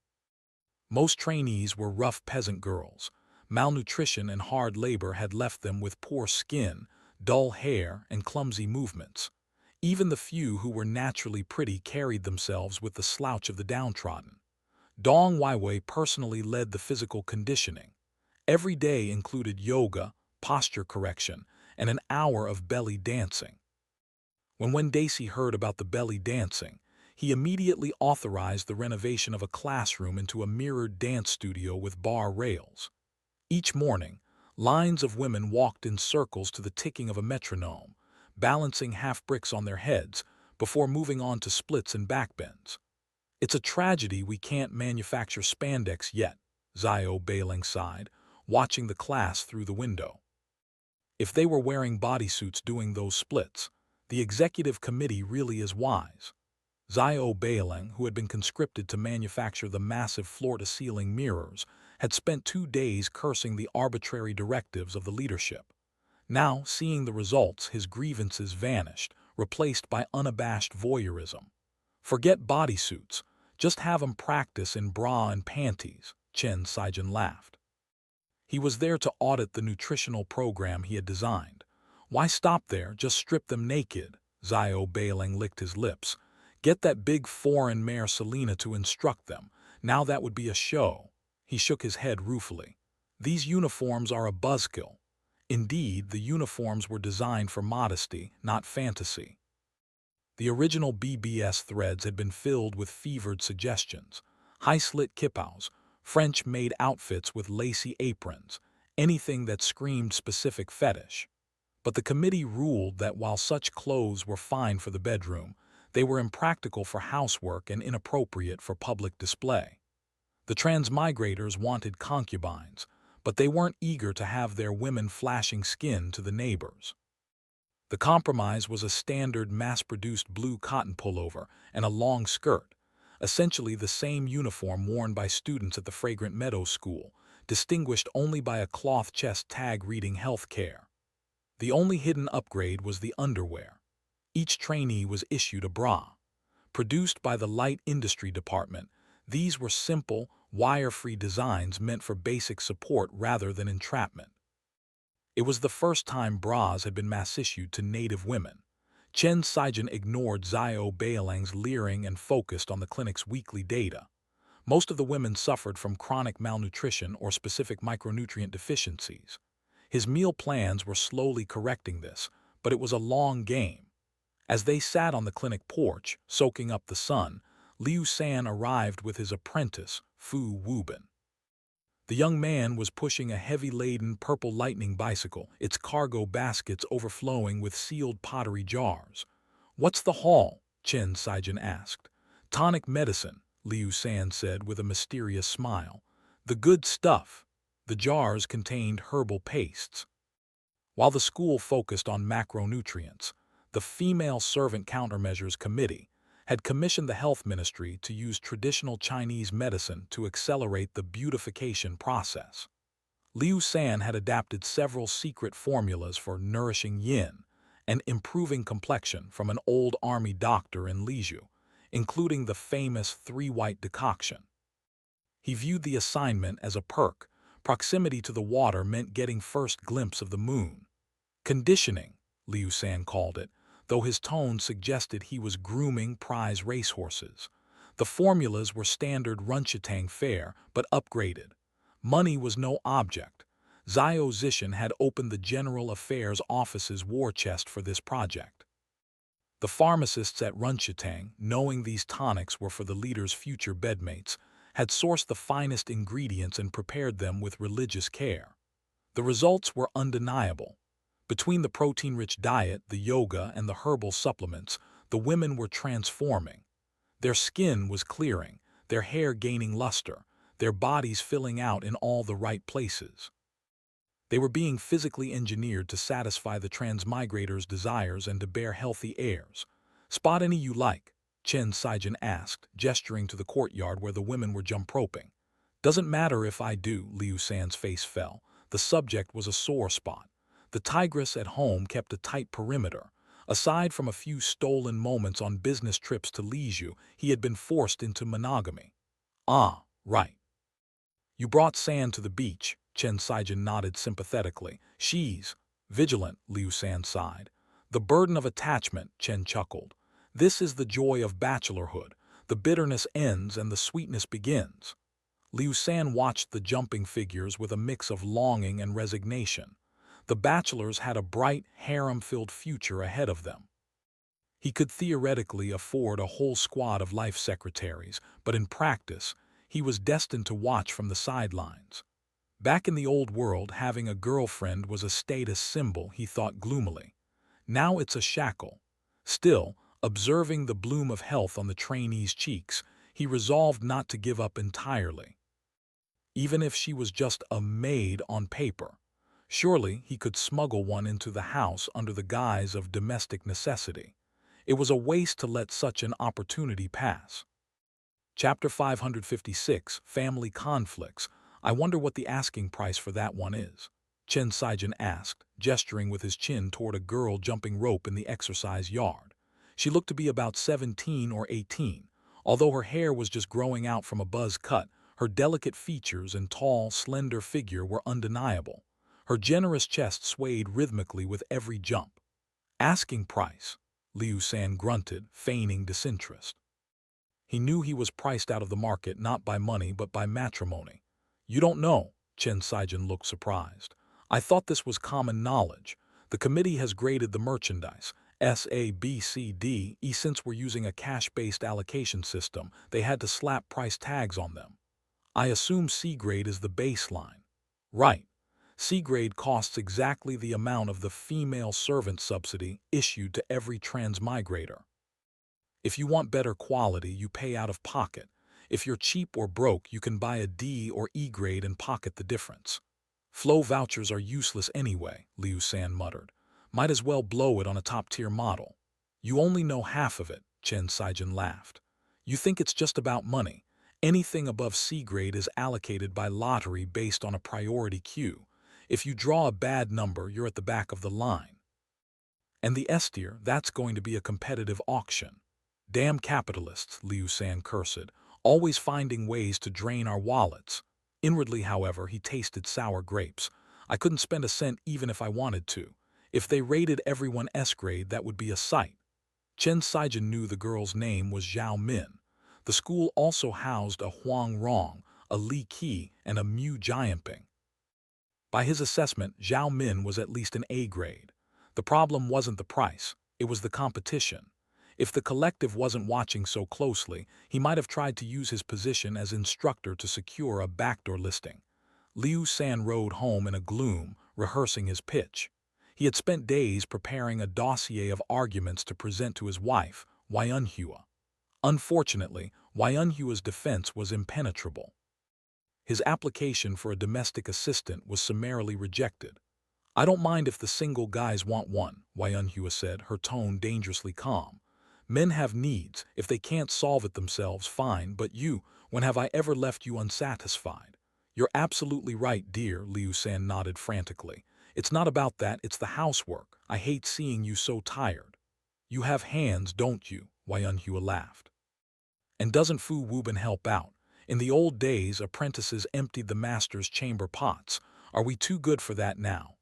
Most trainees were rough peasant girls. Malnutrition and hard labor had left them with poor skin, dull hair, and clumsy movements. Even the few who were naturally pretty carried themselves with the slouch of the downtrodden. Dong Weiwei personally led the physical conditioning. Every day included yoga, posture correction, and an hour of belly dancing. When Daisy heard about the belly dancing, he immediately authorized the renovation of a classroom into a mirrored dance studio with bar rails. Each morning, lines of women walked in circles to the ticking of a metronome, balancing half-bricks on their heads before moving on to splits and backbends. "It's a tragedy we can't manufacture spandex yet," Xiao Beiling sighed, watching the class through the window. If they were wearing bodysuits doing those splits, the executive committee really is wise. Xiao Beiling, who had been conscripted to manufacture the massive floor-to-ceiling mirrors, had spent 2 days cursing the arbitrary directives of the leadership. Now, seeing the results, his grievances vanished, replaced by unabashed voyeurism. "Forget bodysuits, just have 'em practice in bra and panties," Chen Saijin laughed. He was there to audit the nutritional program he had designed. "Why stop there, just strip them naked?" Xiao Beiling licked his lips. "Get that big foreign mare Selena to instruct them. Now that would be a show." He shook his head ruefully. "These uniforms are a buzzkill." Indeed, the uniforms were designed for modesty, not fantasy. The original BBS threads had been filled with fevered suggestions. High-slit kippaos, French-made outfits with lacy aprons, anything that screamed specific fetish. But the committee ruled that while such clothes were fine for the bedroom, they were impractical for housework and inappropriate for public display. The transmigrators wanted concubines, but they weren't eager to have their women flashing skin to the neighbors. The compromise was a standard mass-produced blue cotton pullover and a long skirt, essentially the same uniform worn by students at the Fragrant Meadows School, distinguished only by a cloth chest tag reading health care. The only hidden upgrade was the underwear. Each trainee was issued a bra. Produced by the Light Industry Department, these were simple, wire-free designs meant for basic support rather than entrapment. It was the first time bras had been mass-issued to native women. Chen Saijin ignored Xiao Beiling's leering and focused on the clinic's weekly data. Most of the women suffered from chronic malnutrition or specific micronutrient deficiencies. His meal plans were slowly correcting this, but it was a long game. As they sat on the clinic porch, soaking up the sun, Liu San arrived with his apprentice, Fu Wubin. The young man was pushing a heavy-laden purple lightning bicycle, its cargo baskets overflowing with sealed pottery jars. "What's the haul?" Chen Saijin asked. "Tonic medicine," Liu San said with a mysterious smile. "The good stuff." The jars contained herbal pastes. While the school focused on macronutrients, the Female Servant Countermeasures Committee had commissioned the Health Ministry to use traditional Chinese medicine to accelerate the beautification process. Liu San had adapted several secret formulas for nourishing yin and improving complexion from an old army doctor in Lizhu, including the famous 3-white decoction. He viewed the assignment as a perk. Proximity to the water meant getting first glimpse of the moon. "Conditioning," Liu San called it, though his tone suggested he was grooming prize racehorses. The formulas were standard Runchitang fare, but upgraded. Money was no object. Zhao Zishan had opened the General Affairs Office's war chest for this project. The pharmacists at Runchitang, knowing these tonics were for the leader's future bedmates, had sourced the finest ingredients and prepared them with religious care. The results were undeniable. Between the protein-rich diet, the yoga, and the herbal supplements, the women were transforming. Their skin was clearing, their hair gaining luster, their bodies filling out in all the right places. They were being physically engineered to satisfy the transmigrators' desires and to bear healthy heirs. "Spot any you like?" Chen Saijin asked, gesturing to the courtyard where the women were jump roping. "Doesn't matter if I do," Liu San's face fell. The subject was a sore spot. The tigress at home kept a tight perimeter. Aside from a few stolen moments on business trips to Lizhu, he had been forced into monogamy. "Ah, right. You brought San to the beach," Chen Saijin nodded sympathetically. "She's vigilant," Liu San sighed. "The burden of attachment," Chen chuckled. "This is the joy of bachelorhood. The bitterness ends and the sweetness begins." Liu San watched the jumping figures with a mix of longing and resignation. The bachelors had a bright, harem-filled future ahead of them. He could theoretically afford a whole squad of life secretaries, but in practice, he was destined to watch from the sidelines. Back in the old world, having a girlfriend was a status symbol, he thought gloomily. Now it's a shackle. Still, observing the bloom of health on the trainee's cheeks, he resolved not to give up entirely. Even if she was just a maid on paper, surely he could smuggle one into the house under the guise of domestic necessity. It was a waste to let such an opportunity pass. Chapter 556, Family Conflicts. "I wonder what the asking price for that one is?" Chen Saijin asked, gesturing with his chin toward a girl jumping rope in the exercise yard. She looked to be about 17 or 18. Although her hair was just growing out from a buzz cut, her delicate features and tall, slender figure were undeniable. Her generous chest swayed rhythmically with every jump. "Asking price," Liu San grunted, feigning disinterest. He knew he was priced out of the market not by money but by matrimony. "You don't know?" Chen Saijin looked surprised. "I thought this was common knowledge. The committee has graded the merchandise, S, A, B, C, D, E. Since we're using a cash-based allocation system, they had to slap price tags on them. I assume C grade is the baseline." "Right. C grade costs exactly the amount of the female servant subsidy issued to every transmigrator. If you want better quality, you pay out of pocket. If you're cheap or broke, you can buy a D or E grade and pocket the difference." "Flow vouchers are useless anyway," Liu San muttered. "Might as well blow it on a top-tier model." "You only know half of it," Chen Saijin laughed. "You think it's just about money. Anything above C grade is allocated by lottery based on a priority queue. If you draw a bad number, you're at the back of the line. And the S tier, that's going to be a competitive auction. Damn capitalists," Liu San cursed, "always finding ways to drain our wallets." Inwardly, however, he tasted sour grapes. "I couldn't spend a cent even if I wanted to. If they rated everyone S grade, that would be a sight." Chen Saijin knew the girl's name was Zhao Min. The school also housed a Huang Rong, a Li Qi, and a Mu Jianping. By his assessment, Zhao Min was at least an A grade. The problem wasn't the price, it was the competition. If the collective wasn't watching so closely, he might have tried to use his position as instructor to secure a backdoor listing. Liu San rode home in a gloom, rehearsing his pitch. He had spent days preparing a dossier of arguments to present to his wife, Weiyunhua. Unfortunately, Weiyunhua's defense was impenetrable. His application for a domestic assistant was summarily rejected. "I don't mind if the single guys want one," Weiyunhua said, her tone dangerously calm. "Men have needs. If they can't solve it themselves, fine, but you, when have I ever left you unsatisfied?" "You're absolutely right, dear," Liu San nodded frantically. "It's not about that, it's the housework. I hate seeing you so tired." "You have hands, don't you?" Weiyunhua laughed. "And doesn't Fu Wuben help out? In the old days, apprentices emptied the master's chamber pots. Are we too good for that now?"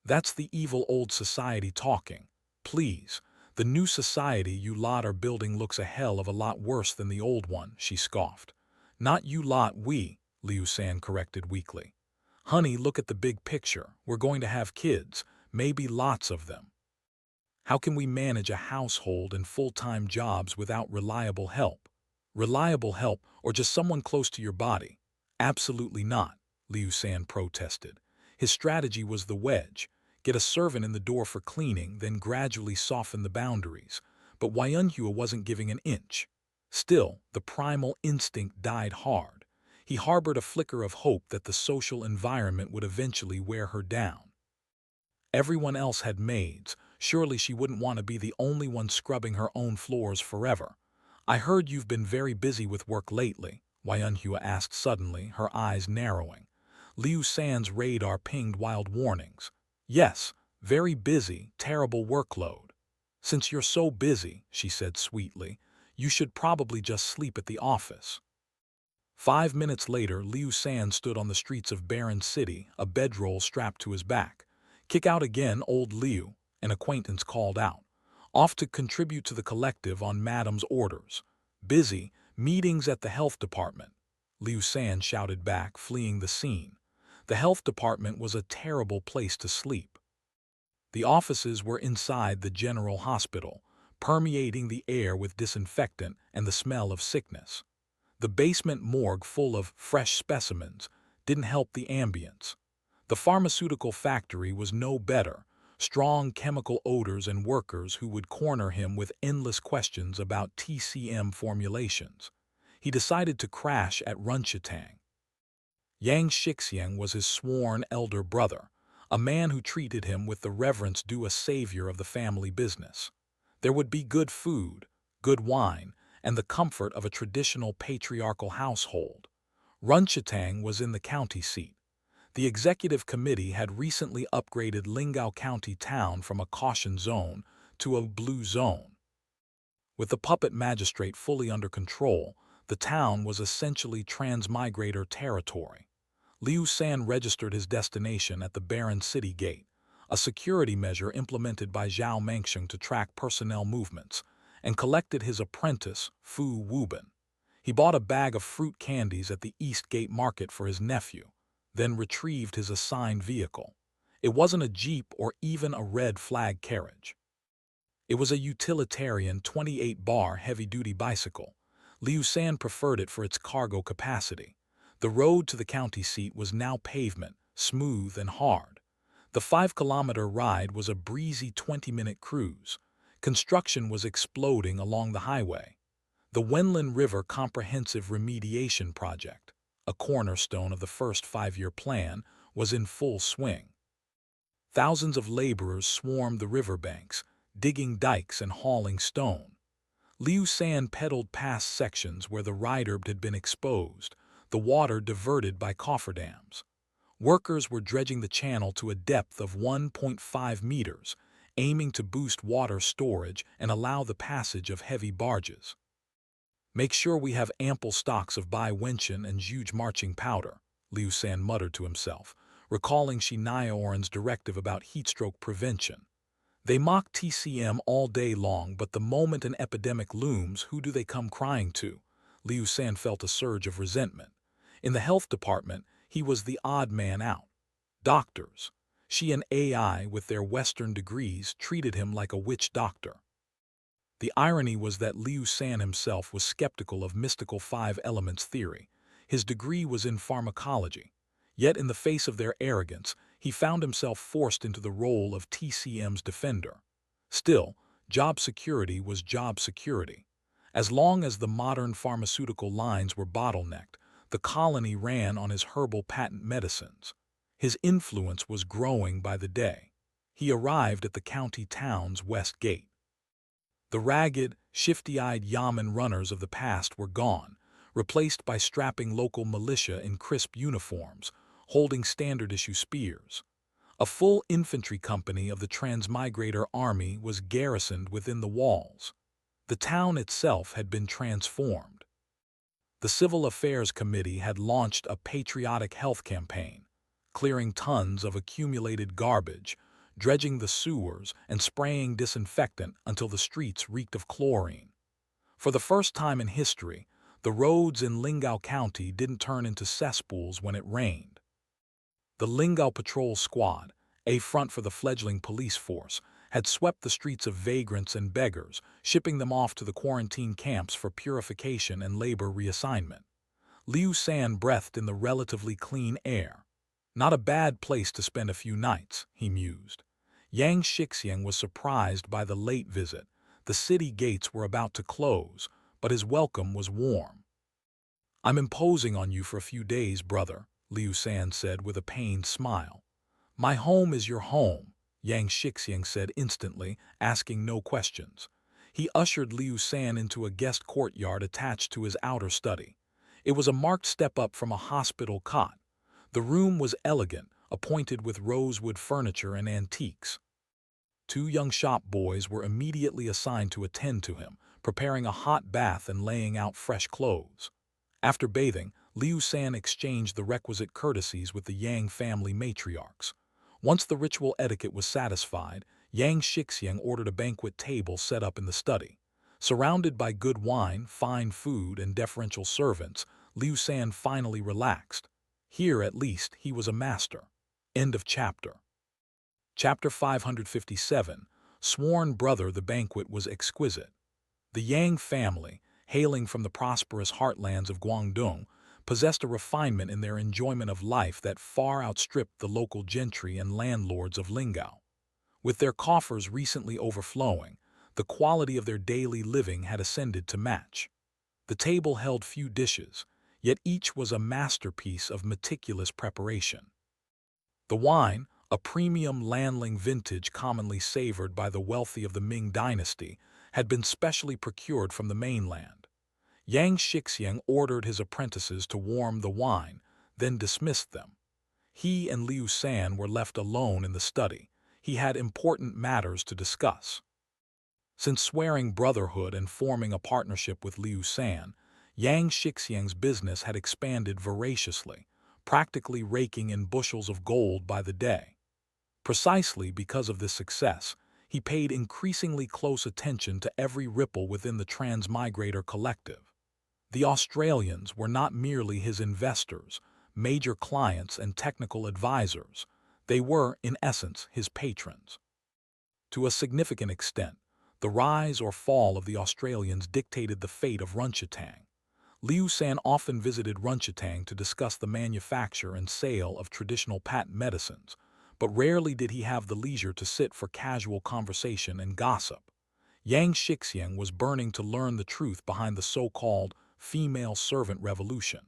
"That's the evil old society talking. Please, The new society you lot are building looks a hell of a lot worse than the old one, she scoffed. Not you lot, we, Liu San corrected weakly. Honey, look at the big picture. We're going to have kids, maybe lots of them. How can we manage a household and full-time jobs without reliable help? Reliable help or just someone close to your body? Absolutely not, Liu San protested. His strategy was the wedge. Get a servant in the door for cleaning, then gradually soften the boundaries. But Yuanhua wasn't giving an inch. Still, the primal instinct died hard. He harbored a flicker of hope that the social environment would eventually wear her down. Everyone else had maids. Surely she wouldn't want to be the only one scrubbing her own floors forever. I heard you've been very busy with work lately, Yuanhua asked suddenly, her eyes narrowing. Liu San's radar pinged wild warnings. Yes, very busy, terrible workload. Since you're so busy, she said sweetly, you should probably just sleep at the office. 5 minutes later, Liu San stood on the streets of Barren City, a bedroll strapped to his back. Kick out again, old Liu, an acquaintance called out. Off to contribute to the collective on Madam's orders. Busy, meetings at the health department. Liu San shouted back, fleeing the scene. The health department was a terrible place to sleep. The offices were inside the general hospital, permeating the air with disinfectant and the smell of sickness. The basement morgue full of fresh specimens didn't help the ambience. The pharmaceutical factory was no better, strong chemical odors and workers who would corner him with endless questions about TCM formulations. He decided to crash at Recentering. Yang Shixiang was his sworn elder brother, a man who treated him with the reverence due a savior of the family business. There would be good food, good wine, and the comfort of a traditional patriarchal household. Recentering was in the county seat. The executive committee had recently upgraded Lingao County town from a caution zone to a blue zone. With the puppet magistrate fully under control, the town was essentially transmigrator territory. Liu San registered his destination at the Barren City Gate, a security measure implemented by Zhao Mengsheng to track personnel movements, and collected his apprentice, Fu Wuben. He bought a bag of fruit candies at the East Gate Market for his nephew, then retrieved his assigned vehicle. It wasn't a jeep or even a red flag carriage. It was a utilitarian 28-bar heavy-duty bicycle. Liu San preferred it for its cargo capacity. The road to the county seat was now pavement, smooth and hard. The 5-kilometer ride was a breezy 20-minute cruise. Construction was exploding along the highway. The Wenlin River Comprehensive Remediation Project, a cornerstone of the first 5-year plan, was in full swing. Thousands of laborers swarmed the riverbanks, digging dikes and hauling stone. Liu San pedaled past sections where the riderb had been exposed, the water diverted by cofferdams. Workers were dredging the channel to a depth of 1.5 meters, aiming to boost water storage and allow the passage of heavy barges. Make sure we have ample stocks of Bai Wenchen and huge marching powder, Liu San muttered to himself, recalling Shi Niaoran's directive about heatstroke prevention. They mock TCM all day long, but the moment an epidemic looms, who do they come crying to? Liu San felt a surge of resentment. In the health department, he was the odd man out. Doctors, she and AI with their Western degrees, treated him like a witch doctor. The irony was that Liu San himself was skeptical of mystical 5 elements theory. His degree was in pharmacology. Yet in the face of their arrogance, he found himself forced into the role of TCM's defender. Still, job security was job security. As long as the modern pharmaceutical lines were bottlenecked, the colony ran on his herbal patent medicines. His influence was growing by the day. He arrived at the county town's west gate. The ragged, shifty-eyed yamen runners of the past were gone, replaced by strapping local militia in crisp uniforms, holding standard-issue spears. A full infantry company of the Transmigrator Army was garrisoned within the walls. The town itself had been transformed. The Civil Affairs Committee had launched a patriotic health campaign, clearing tons of accumulated garbage, dredging the sewers and spraying disinfectant until the streets reeked of chlorine. For the first time in history, the roads in Lingao County didn't turn into cesspools when it rained. The Lingao Patrol Squad, a front for the fledgling police force, had swept the streets of vagrants and beggars, shipping them off to the quarantine camps for purification and labor reassignment. Liu San breathed in the relatively clean air. Not a bad place to spend a few nights, he mused. Yang Shixiang was surprised by the late visit. The city gates were about to close, but his welcome was warm. "I'm imposing on you for a few days, brother," Liu San said with a pained smile. "My home is your home," Yang Shixiang said instantly, asking no questions. He ushered Liu San into a guest courtyard attached to his outer study. It was a marked step up from a hospital cot. The room was elegant, appointed with rosewood furniture and antiques. Two young shop boys were immediately assigned to attend to him, preparing a hot bath and laying out fresh clothes. After bathing, Liu San exchanged the requisite courtesies with the Yang family matriarchs. Once the ritual etiquette was satisfied, Yang Shixiang ordered a banquet table set up in the study. Surrounded by good wine, fine food, and deferential servants, Liu San finally relaxed. Here, at least, he was a master. End of chapter. Chapter 557, Sworn Brother. The banquet was exquisite. The Yang family, hailing from the prosperous heartlands of Guangdong, possessed a refinement in their enjoyment of life that far outstripped the local gentry and landlords of Lingao. With their coffers recently overflowing, the quality of their daily living had ascended to match. The table held few dishes, yet each was a masterpiece of meticulous preparation. The wine, a premium Lanling vintage commonly savored by the wealthy of the Ming Dynasty, had been specially procured from the mainland. Yang Shixiang ordered his apprentices to warm the wine, then dismissed them. He and Liu San were left alone in the study. He had important matters to discuss. Since swearing brotherhood and forming a partnership with Liu San, Yang Shixiang's business had expanded voraciously, practically raking in bushels of gold by the day. Precisely because of this success, he paid increasingly close attention to every ripple within the Transmigrator collective. The Australians were not merely his investors, major clients, and technical advisors. They were, in essence, his patrons. To a significant extent, the rise or fall of the Australians dictated the fate of Runchatang. Liu San often visited Runchatang to discuss the manufacture and sale of traditional patent medicines, but rarely did he have the leisure to sit for casual conversation and gossip. Yang Shixiang was burning to learn the truth behind the so-called female servant revolution.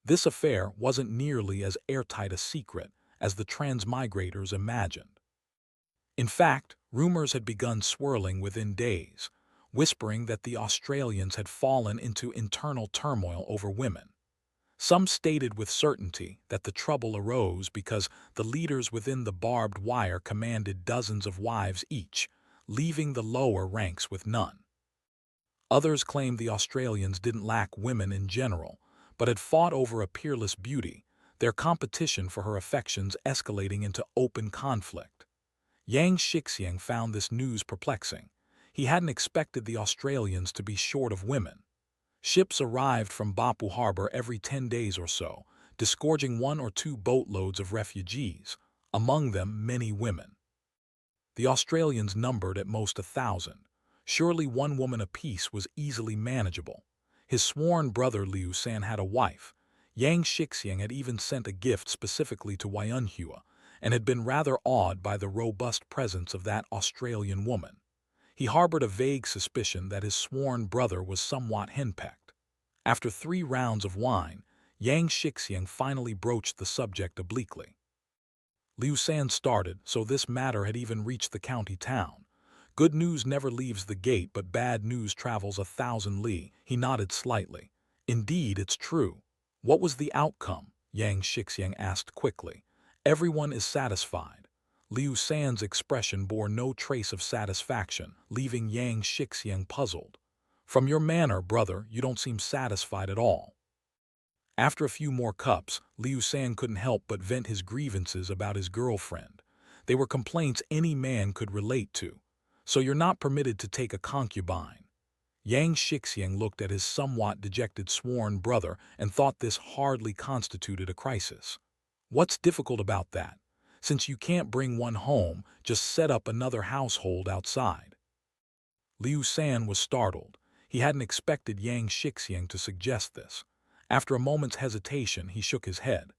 This affair wasn't nearly as airtight a secret as the Transmigrators imagined. In fact, rumors had begun swirling within days, whispering that the Australians had fallen into internal turmoil over women. Some stated with certainty that the trouble arose because the leaders within the barbed wire commanded dozens of wives each, leaving the lower ranks with none. Others claimed the Australians didn't lack women in general, but had fought over a peerless beauty, their competition for her affections escalating into open conflict. Yang Shixiang found this news perplexing. He hadn't expected the Australians to be short of women. Ships arrived from Bapu Harbor every 10 days or so, disgorging 1 or 2 boatloads of refugees, among them many women. The Australians numbered at most 1,000. Surely 1 woman apiece was easily manageable. His sworn brother Liu San had a wife. Yang Shixiang had even sent a gift specifically to Yuanhua, and had been rather awed by the robust presence of that Australian woman. He harbored a vague suspicion that his sworn brother was somewhat henpecked. After 3 rounds of wine, Yang Shixiang finally broached the subject obliquely. Liu San started, so this matter had even reached the county town. Good news never leaves the gate, but bad news travels 1,000 li. He nodded slightly. Indeed, it's true. What was the outcome? Yang Shixiang asked quickly. Everyone is satisfied. Liu San's expression bore no trace of satisfaction, leaving Yang Shixiang puzzled. From your manner, brother, you don't seem satisfied at all. After a few more cups, Liu San couldn't help but vent his grievances about his girlfriend. They were complaints any man could relate to. So you're not permitted to take a concubine. Yang Shixiang looked at his somewhat dejected sworn brother and thought this hardly constituted a crisis. What's difficult about that? Since you can't bring one home, just set up another household outside. Liu San was startled. He hadn't expected Yang Shixiang to suggest this. After a moment's hesitation, he shook his head.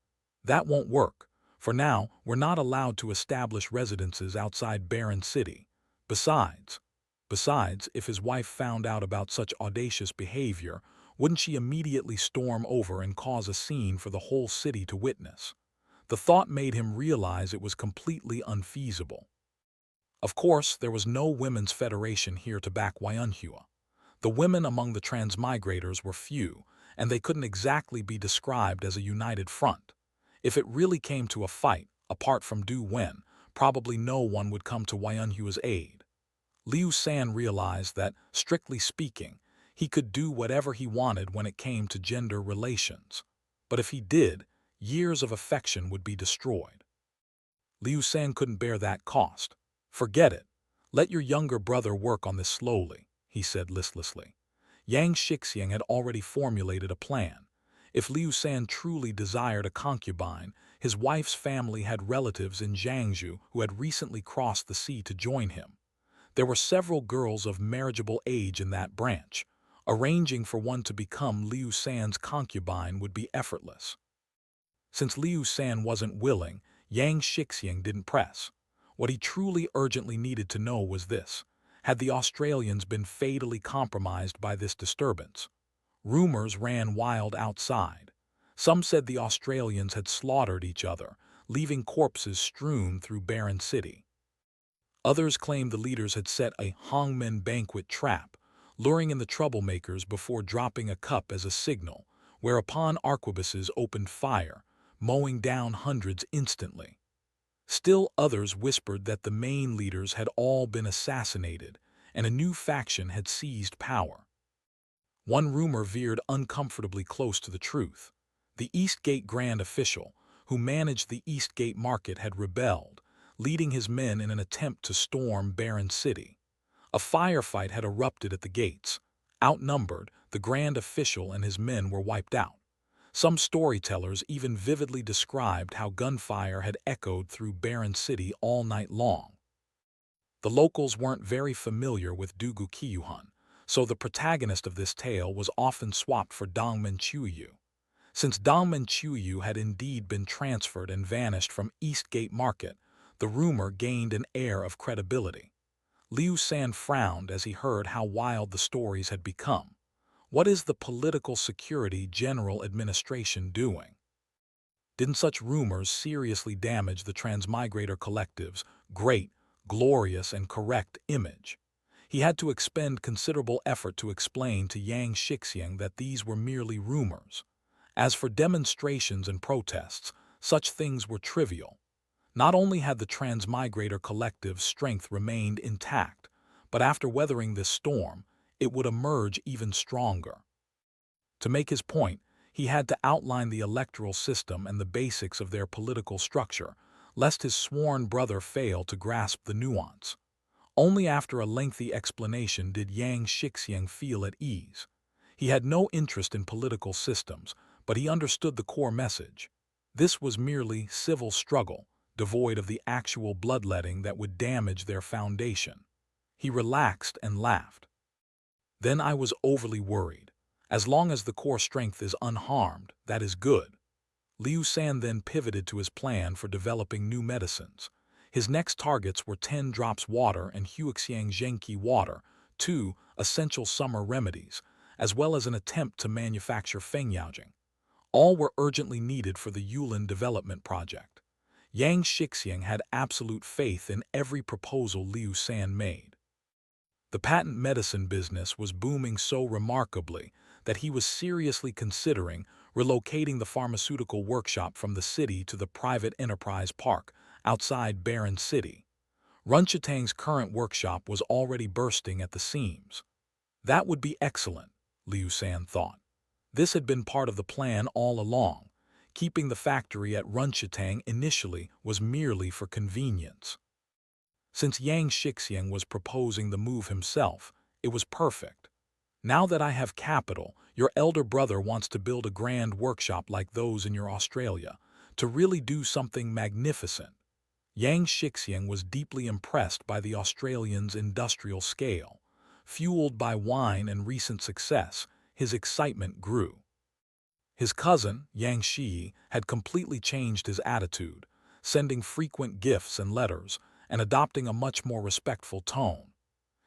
That won't work. For now, we're not allowed to establish residences outside Baron City. Besides, if his wife found out about such audacious behavior, wouldn't she immediately storm over and cause a scene for the whole city to witness? The thought made him realize it was completely unfeasible. Of course, there was no women's federation here to back Yuanhua. The women among the transmigrators were few, and they couldn't exactly be described as a united front. If it really came to a fight, apart from Du Wen, probably no one would come to Yuanhua's aid. Liu San realized that, strictly speaking, he could do whatever he wanted when it came to gender relations. But if he did, years of affection would be destroyed. Liu San couldn't bear that cost. Forget it. Let your younger brother work on this slowly, he said listlessly. Yang Shixiang had already formulated a plan. If Liu San truly desired a concubine, his wife's family had relatives in Jiangsu who had recently crossed the sea to join him. There were several girls of marriageable age in that branch. Arranging for one to become Liu San's concubine would be effortless. Since Liu San wasn't willing, Yang Shixiang didn't press. What he truly urgently needed to know was this: had the Australians been fatally compromised by this disturbance? Rumors ran wild outside. Some said the Australians had slaughtered each other, leaving corpses strewn through Baron City. Others claimed the leaders had set a Hongmen banquet trap, luring in the troublemakers before dropping a cup as a signal, whereupon arquebuses opened fire, mowing down hundreds instantly. Still others whispered that the main leaders had all been assassinated, and a new faction had seized power. One rumor veered uncomfortably close to the truth. The Eastgate Grand Official, who managed the Eastgate Market, had rebelled, leading his men in an attempt to storm Baron City. A firefight had erupted at the gates. Outnumbered, the Grand Official and his men were wiped out. Some storytellers even vividly described how gunfire had echoed through Baron City all night long. The locals weren't very familiar with Dugu Qiyuhun, so the protagonist of this tale was often swapped for Dongmen Chuyu. Since Dongmen Chuyu had indeed been transferred and vanished from Eastgate Market, the rumor gained an air of credibility. Liu San frowned as he heard how wild the stories had become. What is the Political Security General Administration doing? Didn't such rumors seriously damage the Transmigrator Collective's great, glorious, and correct image? He had to expend considerable effort to explain to Yang Shixiang that these were merely rumors. As for demonstrations and protests, such things were trivial. Not only had the Transmigrator Collective's strength remained intact, but after weathering this storm, it would emerge even stronger. To make his point, he had to outline the electoral system and the basics of their political structure, lest his sworn brother fail to grasp the nuance. Only after a lengthy explanation did Yang Shixiang feel at ease. He had no interest in political systems, but he understood the core message. This was merely civil struggle, devoid of the actual bloodletting that would damage their foundation. He relaxed and laughed. Then I was overly worried. As long as the core strength is unharmed, that is good. Liu San then pivoted to his plan for developing new medicines. His next targets were 10 drops water and Huixiang Zhenqi water, 2 essential summer remedies, as well as an attempt to manufacture fengyaojing. All were urgently needed for the Yulin development project. Yang Shixiang had absolute faith in every proposal Liu San made. The patent medicine business was booming so remarkably that he was seriously considering relocating the pharmaceutical workshop from the city to the private enterprise park outside Baron City. Runchitang's current workshop was already bursting at the seams. That would be excellent, Liu San thought. This had been part of the plan all along. Keeping the factory at Runchitang initially was merely for convenience. Since Yang Shixiang was proposing the move himself, it was perfect. Now that I have capital, your elder brother wants to build a grand workshop like those in your Australia, to really do something magnificent. Yang Shixiang was deeply impressed by the Australian's industrial scale. Fueled by wine and recent success, his excitement grew. His cousin, Yang Shi, had completely changed his attitude, sending frequent gifts and letters, and adopting a much more respectful tone.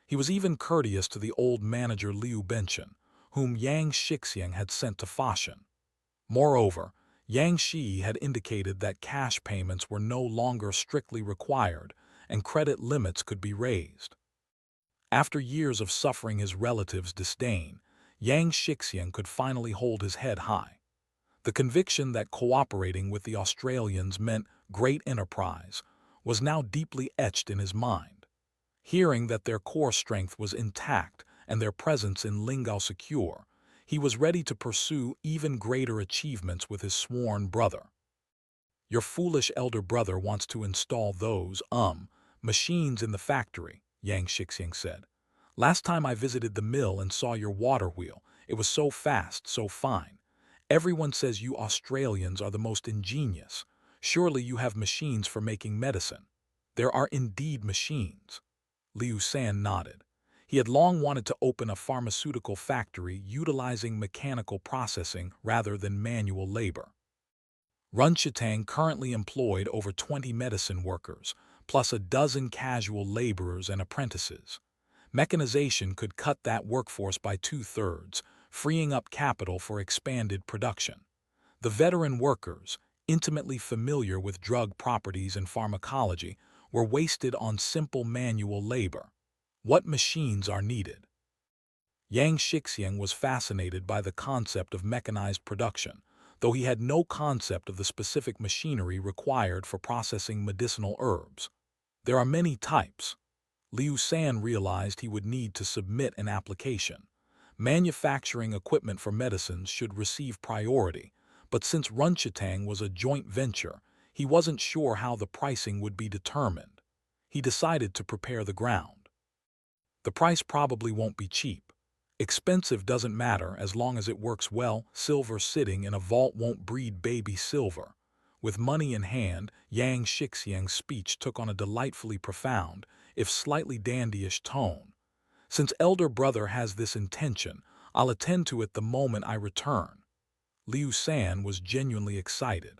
He was even courteous to the old manager Liu Benchen, whom Yang Shixiang had sent to Fashion. Moreover, Yang Shi had indicated that cash payments were no longer strictly required and credit limits could be raised. After years of suffering his relatives' disdain, Yang Shixiang could finally hold his head high. The conviction that cooperating with the Australians meant great enterprise was now deeply etched in his mind. Hearing that their core strength was intact and their presence in Lingao secure, he was ready to pursue even greater achievements with his sworn brother. Your foolish elder brother wants to install those, machines in the factory, Yang Shixiang said. Last time I visited the mill and saw your water wheel, it was so fast, so fine. Everyone says you Australians are the most ingenious. Surely you have machines for making medicine. There are indeed machines. Liu San nodded. He had long wanted to open a pharmaceutical factory utilizing mechanical processing rather than manual labor. Runchitang currently employed over 20 medicine workers, plus a dozen casual laborers and apprentices. Mechanization could cut that workforce by 2/3, freeing up capital for expanded production. The veteran workers, intimately familiar with drug properties and pharmacology, were wasted on simple manual labor. What machines are needed? Yang Shixiang was fascinated by the concept of mechanized production, though he had no concept of the specific machinery required for processing medicinal herbs. There are many types. Liu San realized he would need to submit an application. Manufacturing equipment for medicines should receive priority, but since Runchitang was a joint venture, he wasn't sure how the pricing would be determined. He decided to prepare the ground. The price probably won't be cheap. Expensive doesn't matter as long as it works well. Silver sitting in a vault won't breed baby silver. With money in hand, Yang Shixiang's speech took on a delightfully profound, if slightly dandyish tone. Since elder brother has this intention, I'll attend to it the moment I return. Liu San was genuinely excited.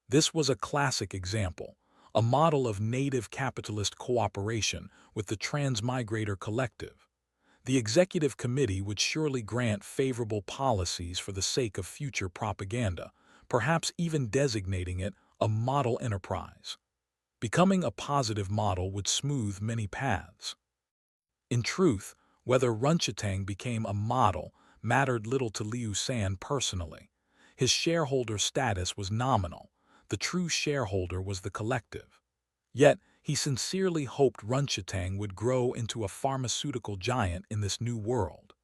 This was a classic example, a model of native capitalist cooperation with the Transmigrator Collective. The executive committee would surely grant favorable policies for the sake of future propaganda, perhaps even designating it a model enterprise. Becoming a positive model would smooth many paths. In truth, whether Runchitang became a model mattered little to Liu San personally. His shareholder status was nominal. The true shareholder was the collective. Yet, he sincerely hoped Runchitang would grow into a pharmaceutical giant in this new world.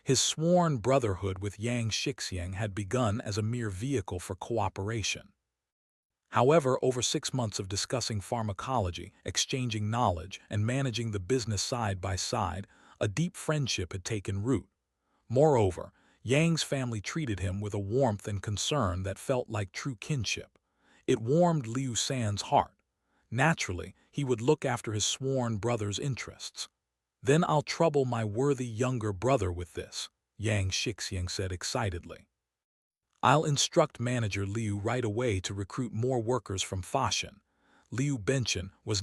His sworn brotherhood with Yang Shixiang had begun as a mere vehicle for cooperation. However, over 6 months of discussing pharmacology, exchanging knowledge, and managing the business side by side, a deep friendship had taken root. Moreover, Yang's family treated him with a warmth and concern that felt like true kinship. It warmed Liu San's heart. Naturally, he would look after his sworn brother's interests. Then I'll trouble my worthy younger brother with this, Yang Shixiang said excitedly. I'll instruct manager Liu right away to recruit more workers from Fashion. Liu Benchen was